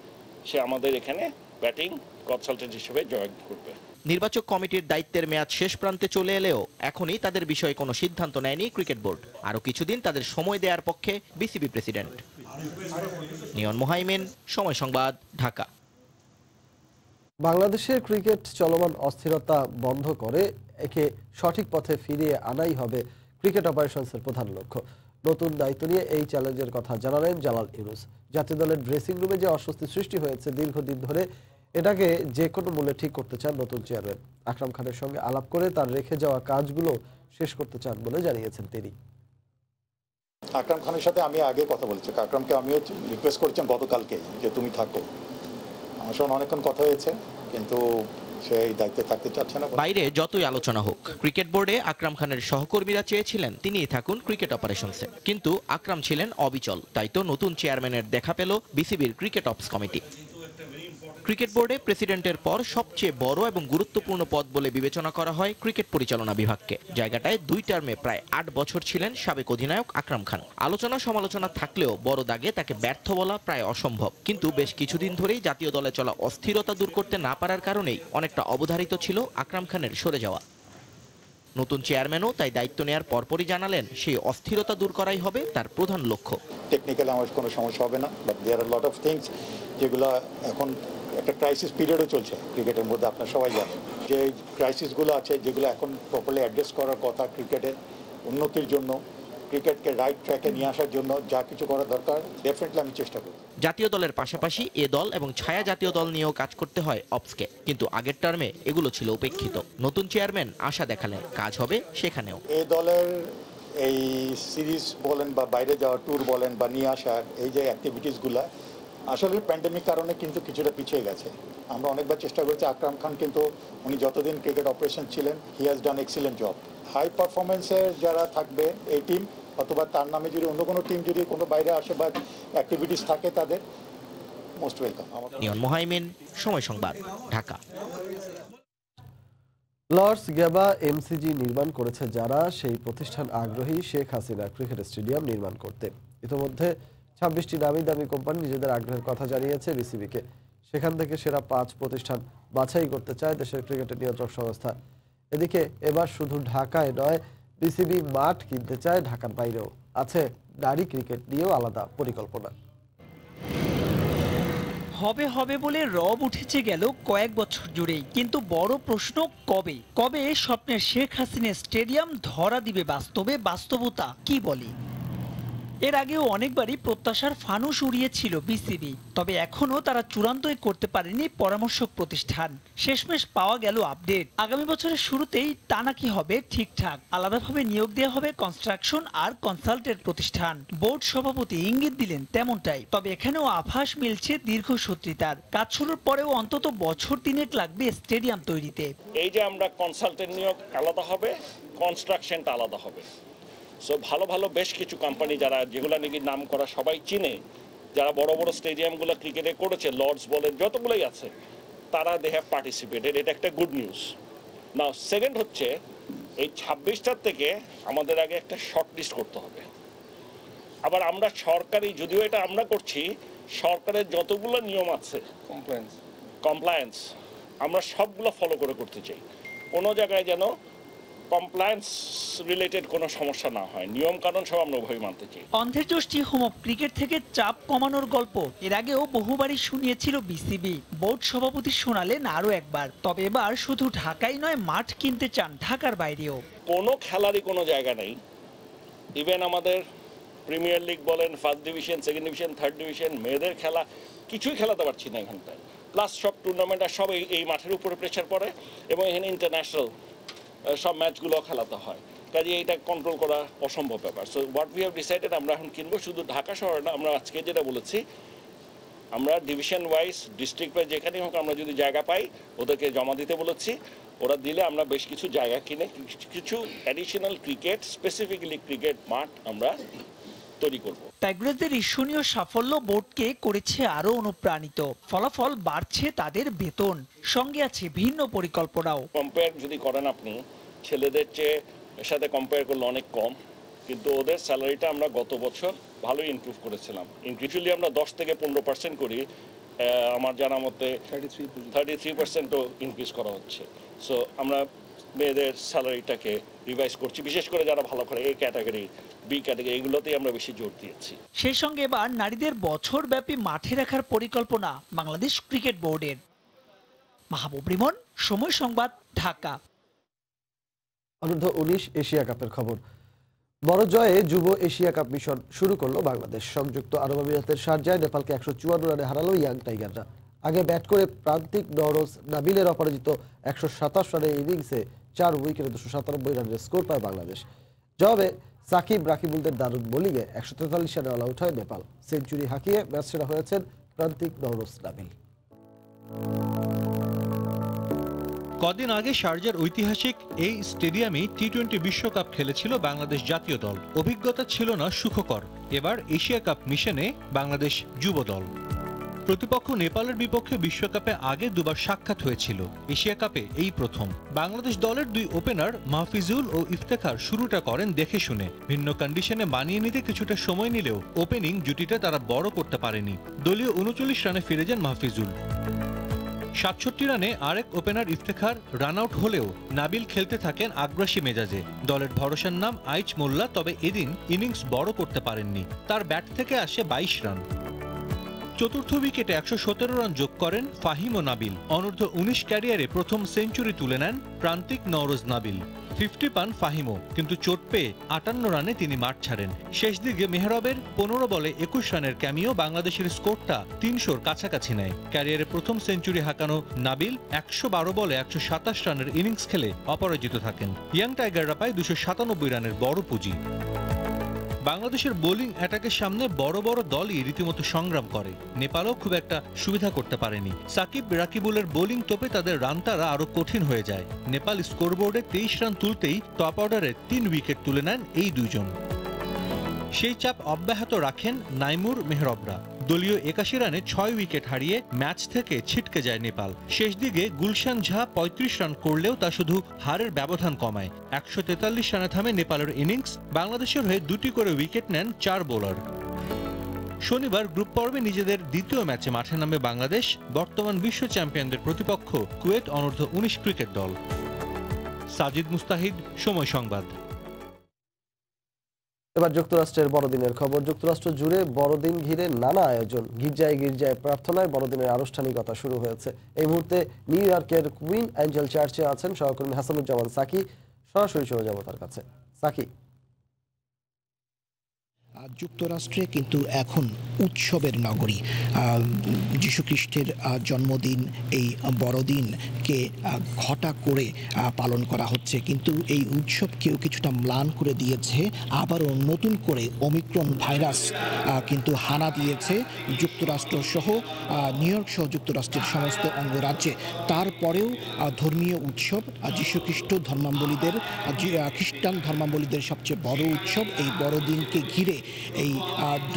সে আমাদের এখানে ব্যাটিং কনসালটেন্ট হিসেবে জয়েন করবে। নির্বাচক কমিটির দায়িত্বের মেয়াদ শেষ প্রান্তে চলে এলেও এখনই তাদের বিষয়ে কোনো সিদ্ধান্ত নেয়নি ক্রিকেট বোর্ড। আরও কিছুদিন তাদের সময় দেওয়ার পক্ষে বিসিবি প্রেসিডেন্ট। নিয়ন মোহাইমিন, সময় সংবাদ, ঢাকা। বাংলাদেশের ক্রিকেট চলমান অস্থিরতা বন্ধ করে একে সঠিক পথে ফিরিয়ে আনাই হবে ক্রিকেট অপারেশনসের প্রধান লক্ষ্য। নতুন দায়িত্ব নিয়ে এই চ্যালেঞ্জের কথা জানালেন জালাল ইউনুস। জাতীয় দলের ড্রেসিং রুমে যে অস্বস্তি সৃষ্টি হয়েছে দীর্ঘদিন ধরে, এটাকে যে কোনো মূল্যে ঠিক করতে চান নতুন চেয়ারম্যান। আকরাম খানের সঙ্গে আলাপ করে তার রেখে যাওয়া কাজগুলো শেষ করতে চান বলে জানিয়েছেন তিনি। আকরাম খানের সাথে আমি আগে কথা বলেছি, আকরামকে আমিও রিকোয়েস্ট করেছেন গতকালকে যে তুমি থাকো। আমার সঙ্গে অনেকক্ষণ কথা হয়েছে, কিন্তু সেই দায়িত্বে থাকতে চাচ্ছে না। বাইরে যতই আলোচনা হোক, ক্রিকেট বোর্ডে আকরাম খানের সহকর্মীরা চেয়েছিলেন তিনিই থাকুন ক্রিকেট অপারেশনসে, কিন্তু আকরাম ছিলেন অবিচল। তাই তো নতুন চেয়ারম্যানের দেখা পেল বিসিবির ক্রিকেট অপস কমিটি। ক্রিকেট বোর্ডে প্রেসিডেন্টের পর সবচেয়ে বড় এবং গুরুত্বপূর্ণ পদ বলে বিবেচনা করা হয় ক্রিকেট পরিচালনা বিভাগকে। জায়গাটায় 2 টার্মে প্রায় 8 বছর ছিলেন সাবেক অধিনায়ক আকরাম খান। আলোচনা সমালোচনা থাকলেও বড় দাগে তাকে ব্যর্থ বলা প্রায় অসম্ভব। কিন্তু বেশ কিছুদিন ধরেই জাতীয় দলে চলা অস্থিরতা দূর করতে না পারার কারণেই অনেকটা অবধারিত ছিল আকরাম খানের সরে যাওয়া। নতুন চেয়ারম্যানও তাই দায়িত্ব নেওয়ার পরপরই জানালেন সেই অস্থিরতা দূর করাই হবে তার প্রধান লক্ষ্য। টেকনিক্যালি আমার কোনো সমস্যা হবে না, but there are lot of things যেগুলো এখন একটা ক্রাইসিস পিরিয়ডও চলছে ক্রিকেটের মধ্যে। আপনারা সবাই জানেন যে ক্রাইসিসগুলো আছে, যেগুলো এখন প্রপারলি অ্যাড্রেস করার কথা ক্রিকেটের উন্নতির জন্য, ক্রিকেটকে রাইট ট্র্যাকে নিয়ে আসার জন্য যা কিছু করা দরকার ডেফিনেটলি আমি চেষ্টা করব। জাতীয় দলের পাশাপাশি এ দল এবং ছায়া জাতীয় দল নিয়েও কাজ করতে হয় অপসকে, কিন্তু আগের টার্মে এগুলো ছিল উপেক্ষিত। নতুন চেয়ারম্যান আশা দেখালেন কাজ হবে সেখানেও। এই দলের এই সিরিজ বলেন বা বাইরে যাওয়া ট্যুর বলেন বা নিয়ে আসার এই যে অ্যাক্টিভিটিসগুলো আসলে প্যান্ডেমিক কারণে কিন্তু কিছুটা পিছিয়ে গেছে। আমরা অনেকবার চেষ্টা করেছি। আকরাম খান কিন্তু উনি যতদিন ক্রিকেট অপারেশন ছিলেন, he has done excellent job. High পারফরমেন্সের যারা থাকবে এই টিম, অথবা তার নামে যদি অন্য কোনো টিম যদি কোনো বাইরে আসে বা অ্যাক্টিভিটিস থাকে, তাদের মোস্ট ওয়েলকাম। নিয়ন মোহাইমিন, সময় সংবাদ, ঢাকা। লর্ডস গেবা এমসিজি নির্মাণ করেছে যারা, সেই প্রতিষ্ঠান আগ্রহী শেখ হাসিনা ক্রিকেট স্টেডিয়াম নির্মাণ করতে। ইতিমধ্যে 26টি নামি দামি কোম্পানি নিজেদের আগ্রহের কথা জানিয়েছে বিসিবিকে। সেখান থেকে সেরা 5 প্রতিষ্ঠান বাছাই করতে চায় দেশের ক্রিকেটের নিয়ন্ত্রক সংস্থা। এদিকে এবার শুধু ঢাকায় নয়, বিসিবি মাঠ কিনতে চায় ঢাকার বাইরেও। আছে নারী ক্রিকেট নিয়েও আলাদা পরিকল্পনা। হবে হবে বলে রব উঠেছে গেল কয়েক বছর জুড়েই, কিন্তু বড় প্রশ্ন কবে কবে স্বপ্নের শেখ হাসিনা স্টেডিয়াম ধরা দিবে বাস্তবে। বাস্তবতা কি বলে? এর আগেও অনেকবারই প্রত্যাশার ফানুস উড়িয়েছিল বিসিবি, তবে এখনো তারা চূড়ান্তই করতে পারেনি পরামর্শক প্রতিষ্ঠান। শেষমেশ পাওয়া গেল আপডেট, আগামী বছরের শুরুতেই তা নাকি হবে ঠিকঠাক। আলাদাভাবে নিয়োগ দেওয়া হবে কনস্ট্রাকশন আর কনসাল্টেন্ট প্রতিষ্ঠান। বোর্ড সভাপতি ইঙ্গিত দিলেন তেমনটাই, তবে এখানেও আভাস মিলছে দীর্ঘসূত্রিতার। কাজ শুরুর পরেও অন্তত বছর 3 লাগবে স্টেডিয়াম তৈরিতে। এই যে আমরা কনসালটেন্ট নিয়োগ আলাদা হবে, কনস্ট্রাকশনটা আলাদা হবে। সো ভালো ভালো বেশ কিছু কোম্পানি যারা যেগুলো নাকি নাম করা সবাই চিনে, যারা বড় বড় স্টেডিয়ামগুলো ক্রিকেটে করেছে, লর্ডস বলেন যতগুলোই আছে, তারা দে হ্যাভ পার্টিসিপেটেড। এটা একটা গুড নিউজ। না, সেকেন্ড হচ্ছে এই 26টার থেকে আমাদের আগে একটা শর্ট লিস্ট করতে হবে। আবার আমরা সরকারি, যদিও এটা আমরা করছি, সরকারের যতগুলো নিয়ম আছে কমপ্লায়েন্স আমরা সবগুলো ফলো করে করতে চাই। কোনো জায়গায় যেন কমপ্লায়েন্স রিলেটেড কোনো সমস্যা না হয়, নিয়ম কানুন সব আমরা উভয় মানতে চাই। অন্ধের দোষটি হোম অফ ক্রিকেট থেকে চাপ কমানোর গল্প এর আগেও বহুবারই শুনিয়েছিল বিসিবি। বোর্ড সভাপতি শোনালেন আরো একবার, তবে এবার শুধু ঢাকাই নয়, মাঠ কিনতে চান ঢাকার বাইরেও। কোনো খেলারই কোনো জায়গা নেই, ইভেন আমাদের প্রিমিয়ার লিগ বলেন, first division, second division, third division, মেয়েদের খেলা কিছুই খেলাতে পারছি না এখানটায়। প্লাস সব টুর্নামেন্ট আর সব এই মাঠের উপরে প্রেশার পড়ে, এবং এখানে ইন্টারন্যাশনাল সব ম্যাচগুলো খেলাতে হয়, কাজে এইটা কন্ট্রোল করা অসম্ভব ব্যাপার। So what we have decided, আমরা এখন কিনবো শুধু ঢাকা শহরে না, আমরা আজকে যেটা বলেছি, আমরা ডিভিশন ওয়াইজ, ডিস্ট্রিক্ট ওয়াইজ যেখানেই হোক আমরা যদি জায়গা পাই ওদেরকে জমা দিতে বলেছি। ওরা দিলে আমরা বেশ কিছু জায়গা কিনে কিছু অ্যাডিশনাল ক্রিকেট, স্পেসিফিক্যালি ক্রিকেট মাঠ আমরা তৈরি করব। টাইগ্রেসদের ঈর্ষণীয় সাফল্য বোর্ডকে করেছে আরো অনুপ্রাণিত। ফলাফল বাড়ছে তাদের বেতন, সঙ্গে আছে ভিন্ন পরিকল্পনাও। কম্পেয়ার যদি করেন আপনি, ছেলেদের চেয়ে এর সাথে কম্পেয়ার করলে অনেক কম, কিন্তু ওদের স্যালারিটা আমরা গত বছর ভালোই ইমপ্রুভ করেছিলাম। ইনক্রিচুয়ালি আমরা 10 থেকে 15% করি, আমার জানা মতে 33%ও ইনক্রিজ করা হচ্ছে। সো আমরা মেয়েদের স্যালারিটাকে রিভাইজ করছি, বিশেষ করে যারা ভালো করে এ ক্যাটাগরি, বি ক্যাটাগরি, এগুলোতেই আমরা বেশি জোর দিয়েছি। সেই সঙ্গে এবার নারীদের বছরব্যাপী মাঠে রাখার পরিকল্পনা বাংলাদেশ ক্রিকেট বোর্ডের। মাহবুব রিমন, সময় সংবাদ, ঢাকা। অনূর্ধ্ব 19 এশিয়া কাপের খবর। বড় জয়ে যুব এশিয়া কাপ মিশন শুরু করলো বাংলাদেশ। সংযুক্ত আরব আমিরাতের শারজায় নেপালকে 154 রানে হারালো ইয়াং টাইগাররা। আগে ব্যাট করে প্রান্তিক নওরোজ নাবিলের অপরাজিত 127 রানের ইনিংসে 4 উইকেটে 297 রানের স্কোর পায় বাংলাদেশ। জবাবে সাকিব রাকিবুলদের দারুণ বোলিংয়ে 143 রানে অল আউট হয় নেপাল। সেঞ্চুরি হাঁকিয়ে ম্যাচ সেরা হয়েছেন প্রান্তিক নওরোজ নাবিল। কদিন আগে শারজার ঐতিহাসিক এই স্টেডিয়ামে টি-20 বিশ্বকাপ খেলেছিল বাংলাদেশ জাতীয় দল। অভিজ্ঞতা ছিল না সুখকর। এবার এশিয়া কাপ মিশনে বাংলাদেশ যুব দল। প্রতিপক্ষ নেপালের বিপক্ষে বিশ্বকাপে আগে দুবার সাক্ষাৎ হয়েছিল, এশিয়া কাপে এই প্রথম। বাংলাদেশ দলের 2 ওপেনার মাহফিজুল ও ইফতেখার শুরুটা করেন দেখে শুনে। ভিন্ন কন্ডিশনে মানিয়ে নিতে কিছুটা সময় নিলেও ওপেনিং জুটিটা তারা বড় করতে পারেনি। দলীয় 39 রানে ফিরে যান মাহফিজুল। 67 রানে আরেক ওপেনার ইফতেখার রান আউট হলেও নাবিল খেলতে থাকেন আগ্রাসী মেজাজে। দলের ভরসার নাম আইচ মোল্লা, তবে এদিন ইনিংস বড় করতে পারেননি। তার ব্যাট থেকে আসে 22 রান। চতুর্থ উইকেটে 117 রান যোগ করেন ফাহিম ও নাবিল। অনূর্ধ্ব 19 ক্যারিয়ারে প্রথম সেঞ্চুরি তুলে নেন প্রান্তিক নওরোজ নাবিল। 50 পান ফাহিমও, কিন্তু চোট পেয়ে 58 রানে তিনি মাঠ ছাড়েন। শেষ দিকে মেহরাবের 15 বলে 21 রানের ক্যামিও বাংলাদেশের স্কোরটা 300-র কাছাকাছি নেয়। ক্যারিয়ারে প্রথম সেঞ্চুরি হাঁকানো নাবিল 112 বলে 127 রানের ইনিংস খেলে অপরাজিত থাকেন। ইয়াং টাইগাররা পায় 297 রানের বড় পুঁজি। বাংলাদেশের বোলিং অ্যাটাকের সামনে বড় বড় দলই রীতিমতো সংগ্রাম করে। নেপালও খুব একটা সুবিধা করতে পারেনি। সাকিব রাকিবুলের বোলিং তোপে তাদের রান তারা আরো কঠিন হয়ে যায়। নেপাল স্কোরবোর্ডে 23 রান তুলতেই টপ অর্ডারে 3 উইকেট তুলে নেন এই দুইজন। সেই চাপ অব্যাহত রাখেন নাইমুর মেহরবরা। দলীয় 81 রানে 6 উইকেট হারিয়ে ম্যাচ থেকে ছিটকে যায় নেপাল। শেষ দিকে গুলশান ঝা 35 রান করলেও তা শুধু হারের ব্যবধান কমায়। 143 রানে থামে নেপালের ইনিংস। বাংলাদেশের হয়ে 2টি করে উইকেট নেন 4 বোলার। শনিবার গ্রুপ পর্বে নিজেদের দ্বিতীয় ম্যাচে মাঠে নামবে বাংলাদেশ, বর্তমান বিশ্ব চ্যাম্পিয়নদের প্রতিপক্ষ কুয়েত অনূর্ধ্ব 19 ক্রিকেট দল। সাজিদ মুস্তাহিদ, সময় সংবাদ। এবার যুক্তরাষ্ট্রের বড়দিনের খবর। যুক্তরাষ্ট্র জুড়ে বড়দিন ঘিরে নানা আয়োজন। গির্জায় গির্জায় প্রার্থনায় বড়দিনের আনুষ্ঠানিকতা শুরু হয়েছে। এই মুহূর্তে নিউ ইয়র্কের কুইন অ্যাঞ্জেল চার্চে আছেন সহকর্মী হাসানুজ্জামান সাকি। সরাসরি চলে যাব তার কাছে। সাকি। যুক্তরাষ্ট্রে কিন্তু এখন উৎসবের নগরী। যীশুখ্রিস্টের জন্মদিন, এই বড়দিনকে ঘটা করে পালন করা হচ্ছে, কিন্তু এই উৎসবকেও কিছুটা ম্লান করে দিয়েছে আবারও নতুন করে ওমিক্রন ভাইরাস কিন্তু হানা দিয়েছে যুক্তরাষ্ট্র সহ নিউ ইয়র্ক সহ যুক্তরাষ্ট্রের সমস্ত অঙ্গরাজ্যে। তারপরেও ধর্মীয় উৎসব, যীশুখ্রিস্ট ধর্মাবলম্বীদের, খ্রিস্টান ধর্মাবলম্বীদের সবচেয়ে বড় উৎসব, এই বড়দিনকে ঘিরে এই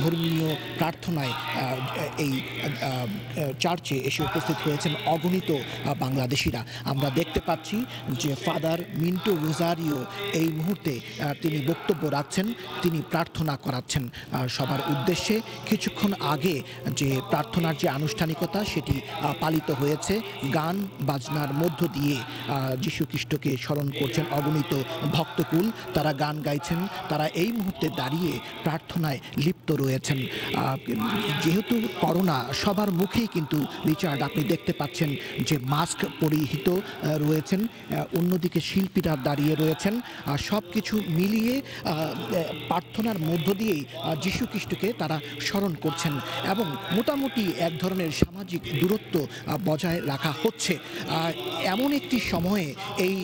ধর্মীয় প্রার্থনায় এই চার্চে এসে উপস্থিত হয়েছেন অগণিত বাংলাদেশিরা। আমরা দেখতে পাচ্ছি যে ফাদার মিন্টু রোজারিও এই মুহূর্তে তিনি বক্তব্য রাখছেন, তিনি প্রার্থনা করাচ্ছেন সবার উদ্দেশ্যে। কিছুক্ষণ আগে যে প্রার্থনার যে আনুষ্ঠানিকতা সেটি পালিত হয়েছে, গান বাজনার মধ্য দিয়ে যীশু খ্রিস্টকে স্মরণ করছেন অগণিত ভক্তকুল। তারা গান গাইছেন, তারা এই মুহূর্তে দাঁড়িয়ে প্রার্থনায় লিপ্ত রয়েছেন। যেহেতু করোনা, সবার মুখেই কিন্তু রিচার্ড আপনি দেখতে পাচ্ছেন যে মাস্ক পরিহিত রয়েছেন, অন্যদিকে শিল্পীরা দাঁড়িয়ে রয়েছেন। সব কিছু মিলিয়ে প্রার্থনার মধ্য দিয়েই যীশু খ্রিস্টকে তারা স্মরণ করছেন এবং মোটামুটি এক ধরনের সামাজিক দূরত্ব বজায় রাখা হচ্ছে। এমন একটি সময়ে এই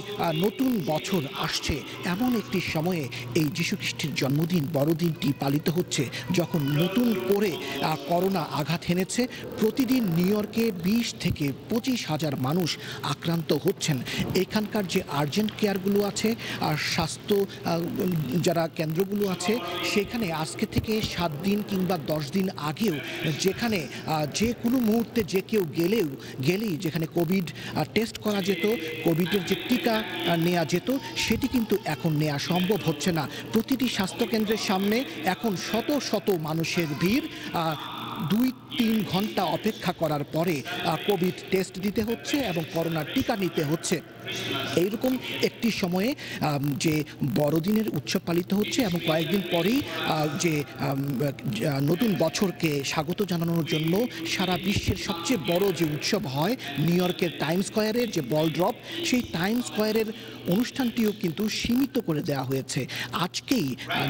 নতুন বছর আসছে, এমন একটি সময়ে এই যীশু খ্রিস্টের জন্মদিন বড়দিনটি পালিত হচ্ছে যখন নতুন করে করোনা আঘাত হেনেছে। প্রতিদিন নিউ ইয়র্কে 20 থেকে 25 হাজার মানুষ আক্রান্ত হচ্ছেন। এখানকার যে আর্জেন্ট কেয়ারগুলো আছে আর স্বাস্থ্য যারা কেন্দ্রগুলো আছে, সেখানে আজকে থেকে 7 দিন কিংবা 10 দিন আগেও যেখানে যে কোনো মুহূর্তে যে কেউ গেলেই যেখানে কোভিড টেস্ট করা যেত, কোভিডের যে টিকা নেওয়া যেত, সেটি কিন্তু এখন নেওয়া সম্ভব হচ্ছে না। প্রতিটি স্বাস্থ্যকেন্দ্রের সামনে এখন শত শত মানুষের ভিড়। 2-3 ঘন্টা অপেক্ষা করার পরে কোভিড টেস্ট দিতে হচ্ছে এবং করোনার টিকা নিতে হচ্ছে। এইরকম একটি সময়ে যে বড়দিনের উৎসব পালিত হচ্ছে এবং কয়েকদিন পরেই যে নতুন বছরকে স্বাগত জানানোর জন্য সারা বিশ্বের সবচেয়ে বড় যে উৎসব হয় নিউ ইয়র্কের টাইম স্কোয়ারের যে বল ড্রপ, সেই টাইম স্কোয়ারের অনুষ্ঠানটিও কিন্তু সীমিত করে দেওয়া হয়েছে। আজকেই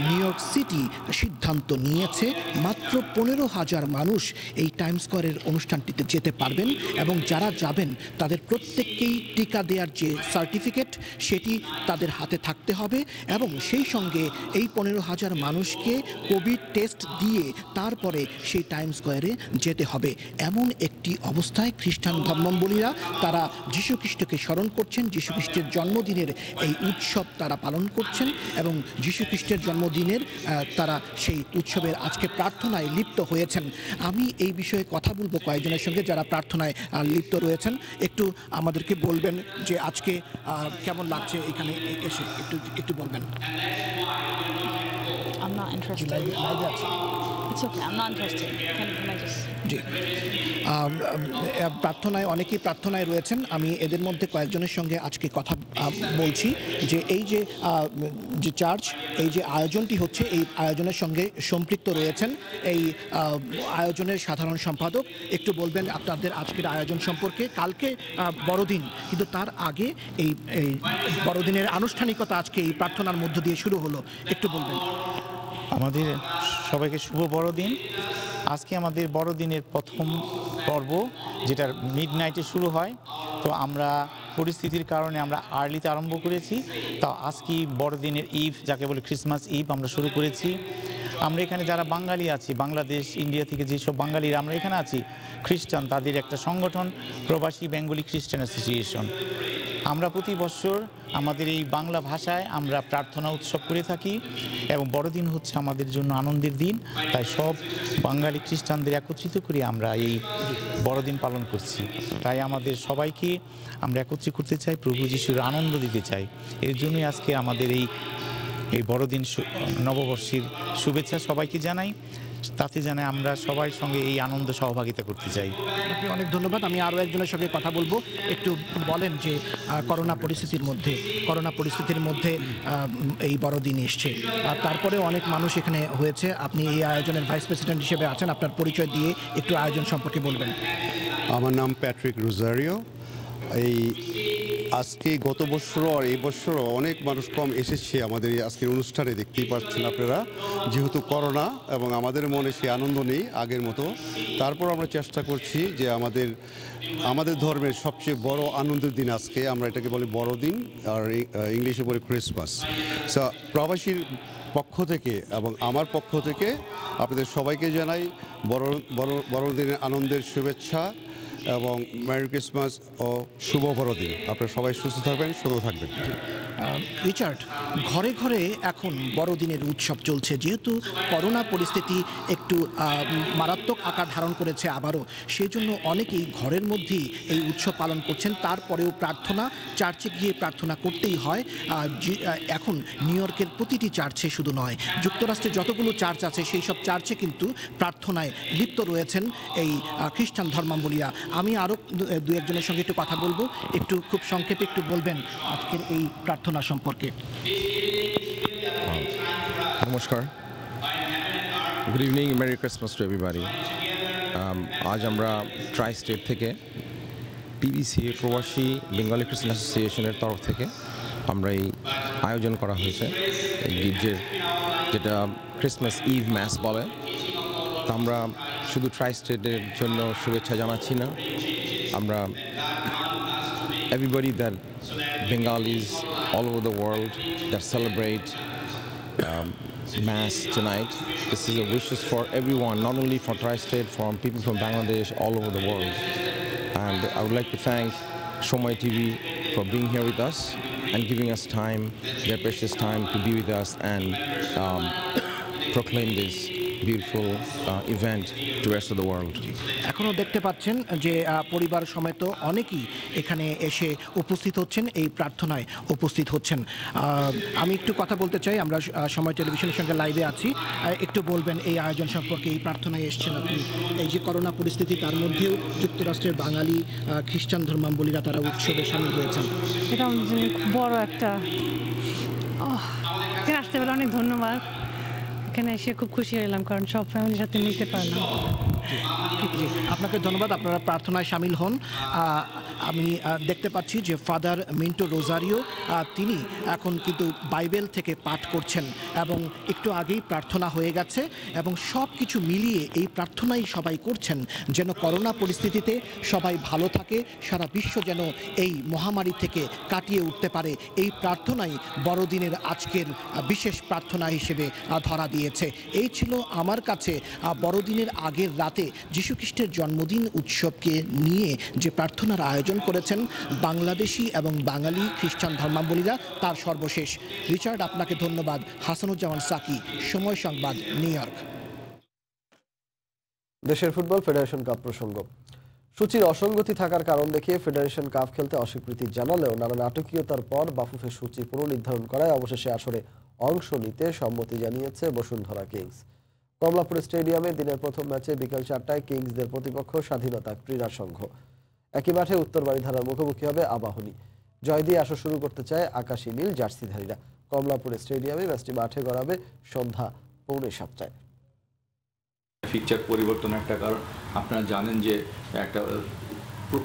নিউ ইয়র্ক সিটি সিদ্ধান্ত নিয়েছে মাত্র 15,000 মানুষ এই টাইম স্কোয়ারের অনুষ্ঠানটিতে যেতে পারবেন এবং যারা যাবেন তাদের প্রত্যেককেই টিকা দেওয়ার যে সার্টিফিকেট সেটি তাদের হাতে থাকতে হবে এবং সেই সঙ্গে এই 15,000 মানুষকে কোভিড টেস্ট দিয়ে তারপরে সেই টাইম স্কোয়ারে যেতে হবে। এমন একটি অবস্থায় খ্রিস্টান ধর্মাবলম্বীরা তারা যীশু খ্রিস্টকে স্মরণ করছেন, যীশু খ্রিস্টের জন্মদিনের এই উৎসব তারা পালন করছেন এবং যীশু খ্রিস্টের জন্মদিনের তারা সেই উৎসবের আজকে প্রার্থনায় লিপ্ত হয়েছেন। আমি এই বিষয়ে কথা বলবো কয়েকজনের সঙ্গে যারা প্রার্থনায় লিপ্ত রয়েছেন। একটু আমাদেরকে বলবেন যে আজকে কেমন লাগছে এখানে এসে, একটু বলবেন। I'm not interested. It's okay. I'm not interested. Can I just... জি, প্রার্থনায় অনেকেই প্রার্থনায় রয়েছেন। আমি এদের মধ্যে কয়েকজনের সঙ্গে আজকে কথা বলছি যে এই যে চার্চ, এই যে আয়োজনটি হচ্ছে, এই আয়োজনের সঙ্গে সম্পৃক্ত রয়েছেন এই আয়োজনের সাধারণ সম্পাদক। একটু বলবেন আপনাদের আজকের আয়োজন সম্পর্কে। কালকে বড়দিন, কিন্তু তার আগে এই বড়দিনের আনুষ্ঠানিকতা আজকে এই প্রার্থনার মধ্য দিয়ে শুরু হলো, একটু বলবেন। আমাদের সবাইকে শুভ বড়দিন। আজকে আমাদের বড়দিনের প্রথম পর্ব, যেটা মিডনাইটে শুরু হয়। তো আমরা পরিস্থিতির কারণে আমরা আর্লিতে আরম্ভ করেছি। তা আজকে বড়দিনের ইভ, যাকে বলে ক্রিসমাস ইভ, আমরা শুরু করেছি। আমরা এখানে যারা বাঙালি আছি, বাংলাদেশ ইন্ডিয়া থেকে যেসব বাঙালিরা আমরা এখানে আছি, খ্রিস্টান, তাদের একটা সংগঠন প্রবাসী বেঙ্গলি খ্রিস্টান অ্যাসোসিয়েশন। আমরা প্রতি বছর আমাদের এই বাংলা ভাষায় আমরা প্রার্থনা উৎসব করে থাকি এবং বড়দিন হচ্ছে আমাদের জন্য আনন্দের দিন। তাই সব বাঙালি খ্রিস্টানদের একত্রিত করে আমরা এই বড়দিন পালন করছি। তাই আমাদের সবাইকে আমরা একত্রিত করতে চাই, প্রভু যিশুর আনন্দ দিতে চাই। এর জন্যই আজকে আমাদের এই বড়দিন নববর্ষের শুভেচ্ছা সবাইকে জানাই। তাতে জানে আমরা সবাই সঙ্গে এই আনন্দ সহভাগিতা করতে চাই। অনেক ধন্যবাদ। আমি আরও একজনের সঙ্গে কথা বলবো। একটু বলেন যে করোনা পরিস্থিতির মধ্যে এই বড়দিন এসছে, আর তারপরে অনেক মানুষ এখানে হয়েছে। আপনি এই আয়োজনের ভাইস প্রেসিডেন্ট হিসেবে আছেন, আপনার পরিচয় দিয়ে একটু আয়োজন সম্পর্কে বলবেন। আমার নাম প্যাট্রিক রোজারিও। এই আজকে গত বছর আর এই বছর অনেক মানুষ কম এসেছে আমাদের এই আজকের অনুষ্ঠানে, দেখতেই পাচ্ছেন আপনারা, যেহেতু করোনা এবং আমাদের মনে সে আনন্দ নেই আগের মতো। তারপর আমরা চেষ্টা করছি যে আমাদের ধর্মের সবচেয়ে বড় আনন্দের দিন আজকে, আমরা এটাকে বলি বড়দিন, আর ইংলিশে বলি ক্রিসমাস। প্রবাসীর পক্ষ থেকে এবং আমার পক্ষ থেকে আপনাদের সবাইকে জানাই বড়দিনের আনন্দের শুভেচ্ছা এবং মেরি ক্রিসমাস ও শুভ বড়দিন। আপনারা সবাই সুস্থ থাকবেন, সুন্দর থাকবেন। রিচার্ড, ঘরে ঘরে এখন বড়দিনের উৎসব চলছে, যেহেতু করোনা পরিস্থিতি একটু মারাত্মক আকার ধারণ করেছে আবারও, সেই জন্য অনেকেই ঘরের মধ্যেই এই উৎসব পালন করছেন। তারপরেও প্রার্থনা, চার্চে গিয়ে প্রার্থনা করতেই হয়। এখন নিউ ইয়র্কের প্রতিটি চার্চে শুধু নয়, যুক্তরাষ্ট্রে যতগুলো চার্চ আছে সেই সব চার্চে কিন্তু প্রার্থনায় লিপ্ত রয়েছেন এই খ্রিস্টান ধর্মাবলীরা। আমি আরও দু একজনের সঙ্গে একটু কথা বলবো, একটু খুব সংক্ষেপে একটু বলবেন আজকের এই প্রার্থনা সম্পর্কে। নমস্কার, good evening, merry Christmas to everybody. আজ আমরা ট্রাই স্টেট থেকে পিবিসি প্রবাসী বেঙ্গলি খ্রিস্টান অ্যাসোসিয়েশনের তরফ থেকে আমরা এই আয়োজন করা হয়েছে এই গির্জের, যেটা ক্রিসমাস ইভ ম্যাস বলে। তা আমরা শুধু ট্রাই স্টেটের জন্য শুভেচ্ছা জানাচ্ছি না, আমরা everybody that Bengalis all over the world that celebrate Mass tonight. This is a wishes for everyone, not only for Tri-State, from people from Bangladesh all over the world. And I would like to thank Shomai TV for being here with us and giving us time, their precious time, to be with us and proclaim this beautiful event to the rest of the world. এখনও দেখতে পাচ্ছেন যে পরিবার সমেত অনেকেই এখানে এসে উপস্থিত হচ্ছেন, এই প্রার্থনায় উপস্থিত হচ্ছেন। আমি একটু কথা বলতে চাই, আমরা সময় টেলিভিশনের সঙ্গে লাইভে আছি, একটু বলবেন এই আয়োজন সম্পর্কে। এই প্রার্থনায় এসছেন আপনি, এই যে করোনা পরিস্থিতি, তার মধ্যেও যুক্তরাষ্ট্রের বাঙালি খ্রিস্টান ধর্মাবলীরা তারা উৎসবে সামিল হয়েছেন। এটা আমাদের জন্য খুব বড় একটা, আসতে পেরে অনেক ধন্যবাদ। এখানে এসে খুব খুশি হলাম, কারণ সব ফ্যামিলির সাথে মিলতে পারলাম। আপনাকে ধন্যবাদ, আপনারা প্রার্থনায় সামিল হন। আমি দেখতে পাচ্ছি যে ফাদার মিন্টো রোজারিও তিনি এখন কিন্তু বাইবেল থেকে পাঠ করছেন এবং একটু আগেই প্রার্থনা হয়ে গেছে, এবং সব কিছু মিলিয়ে এই প্রার্থনাই সবাই করছেন যেন করোনা পরিস্থিতিতে সবাই ভালো থাকে, সারা বিশ্ব যেন এই মহামারী থেকে কাটিয়ে উঠতে পারে। এই প্রার্থনাই বড়দিনের আজকের বিশেষ প্রার্থনা হিসেবে ধরা দিয়েছে। এই ছিল আমার কাছে বড়দিনের আগের রাতে যীশুখ্রিস্টের জন্মদিন উৎসবকে নিয়ে যে প্রার্থনার আয়োজন করেছেন বাংলাদেশি এবং বাঙালি খ্রিস্টান ধর্মাবলীরা, তার সর্বশেষ। রিচার্ড, আপনাকে ধন্যবাদ। হাসানুজ্জামান সাকি, সময় সংবাদ, নিউ ইয়র্ক। দেশের ফুটবল ফেডারেশন কাপ প্রসঙ্গ। সূচির অসঙ্গতি থাকার কারণ দেখিয়ে ফেডারেশন কাপ খেলতে অস্বীকৃতি জানালেও নানা নাটকীয়তার পর বাফুফে সূচি পুনর্নির্ধারণ করায় অবশেষে আসরে অংশ নিতে সম্মতি জানিয়েছে বসুন্ধরা কিংস। কমলাপুর স্টেডিয়ামে দিনের প্রথম ম্যাচে বিকেল 4টায় কিংসদের প্রতিপক্ষ স্বাধীনতা ক্রীড়া সংঘ। একই মাঠে উত্তর বারিধারার মুখোমুখি হবে আবাহনী। জয় দিয়ে আসর শুরু করতে চায় আকাশী নীল জার্সিধারীরা। কমলাপুর স্টেডিয়ামে ম্যাচটি মাঠে গড়াবে সন্ধ্যা 6:45। ফিকচার পরিবর্তন একটা কারণ, আপনারা জানেন যে একটা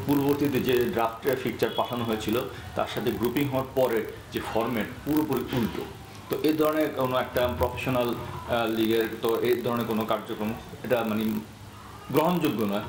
পূর্ববর্তীতে যে ড্রাফটের ফিকচার পাঠানো হয়েছিল তার সাথে গ্রুপিং হওয়ার পরে যে ফরম্যাট পুরোপুরি উল্টো। তো এই ধরনের কোনো একটা প্রফেশনাল লিগের তো এই ধরনের কোনো কার্যক্রম এটা মানে গ্রহণযোগ্য নয়।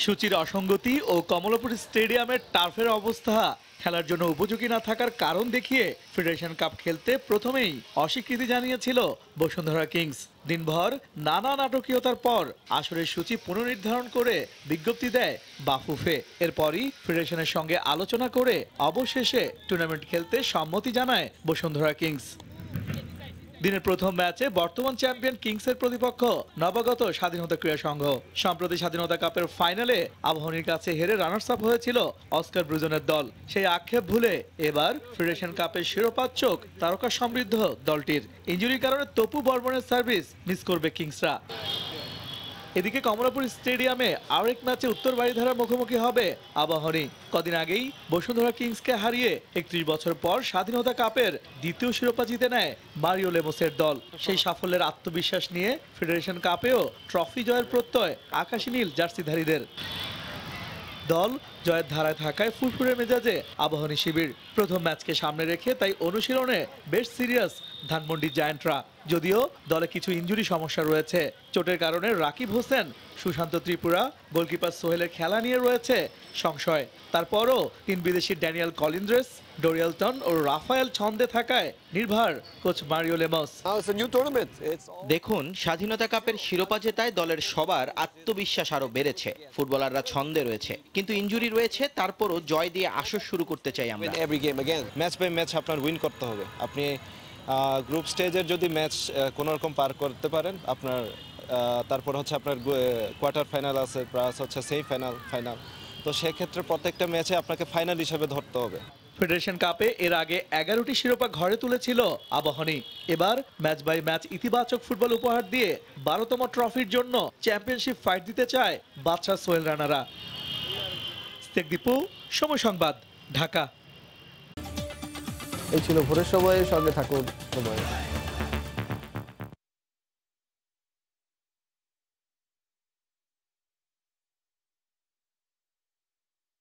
সূচির অসঙ্গতি ও কমলাপুর স্টেডিয়ামের টার্ফের অবস্থা খেলার জন্য উপযোগী না থাকার কারণ দেখিয়ে ফেডারেশন কাপ খেলতে প্রথমেই অস্বীকৃতি জানিয়েছিল বসুন্ধরা কিংস। দিনভর নানা নাটকীয়তার পর আসরের সূচি পুনর্নির্ধারণ করে বিজ্ঞপ্তি দেয় বাফুফে। এরপরই ফেডারেশনের সঙ্গে আলোচনা করে অবশেষে টুর্নামেন্ট খেলতে সম্মতি জানায় বসুন্ধরা কিংস। দিনের প্রথম ম্যাচে বর্তমান চ্যাম্পিয়ন কিংসের প্রতিপক্ষ নবাগত স্বাধীনতা ক্রীড়া সংঘ। সম্প্রতি স্বাধীনতা কাপের ফাইনালে আবাহনীর কাছে হেরে রানার্স আপ হয়েছিল অস্কার ব্রুজনের দল। সেই আক্ষেপ ভুলে এবার ফেডারেশন কাপের শিরোপা চোখ তারকা সমৃদ্ধ দলটির। ইনজুরির কারণে তপু বর্মনের সার্ভিস মিস করবে কিংসরা। এদিকে কমলাপুর স্টেডিয়ামে আরেক ম্যাচে উত্তর বারিধারার মুখোমুখি হবে আবাহনী। কদিন আগেই বসুন্ধরা কিংসকে হারিয়ে 31 বছর পর স্বাধীনতা কাপের দ্বিতীয় শিরোপা জিতে নেয় মারিও লেমোসের দল। সেই সাফল্যের আত্মবিশ্বাস নিয়ে ফেডারেশন কাপেও ট্রফি জয়ের প্রত্যয় আকাশী নীল জার্সিধারীদের। দল জয়ের ধারায় থাকায় ফুরফুরে মেজাজে আবাহনী শিবির। প্রথম ম্যাচকে সামনে রেখে তাই অনুশীলনে বেশ সিরিয়াস ধানমন্ডি জায়ান্টরা। যদিও দলে কিছু ইনজুরি সমস্যা রয়েছে। চোটের কারণে রাকিব হোসেন, সুশান্ত ত্রিপুরা, গোলকিপার সোহেলের খেলা নিয়ে রয়েছে সংশয়। তারপরও 3 বিদেশি ড্যানিয়েল কলিন্দ্রেস, ডোরিয়ালটন ও রাফায়েল ছন্দে থাকায় নির্ভর কোচ মারিও লেমস। দেখুন, স্বাধীনতা কাপের শিরোপা জেতায় দলের সবার আত্মবিশ্বাস আরো বেড়েছে। ফুটবলাররা ছন্দে রয়েছে, কিন্তু ইনজুরি রয়েছে। তারপরও জয় দিয়ে আসর শুরু করতে চাই আমরা। ম্যাচ বাই ম্যাচ আপনার উইন করতে হবে। আপনি গ্রুপ স্টেজের যদি ম্যাচ কোনো রকম পার করতে পারেন, আপনার তারপর হচ্ছে আপনার কোয়ার্টার ফাইনাল আছে, প্লাস হচ্ছে ফাইনাল। তো সেক্ষেত্রে প্রত্যেকটা ম্যাচে আপনাকে ফাইনাল হিসেবে ধরতে হবে। ফেডারেশন কাপে এর আগে 11টি শিরোপা ঘরে তুলেছিল আবাহনী। এবার ম্যাচ বাই ম্যাচ ইতিবাচক ফুটবল উপহার দিয়ে 12তম ট্রফির জন্য চ্যাম্পিয়নশিপ ফাইট দিতে চায় বাদশা সোহেল রানারা। দীপু, সময় সংবাদ, ঢাকা। এই ছিল ভোরের সময়ে, সঙ্গে থাকুন সময়।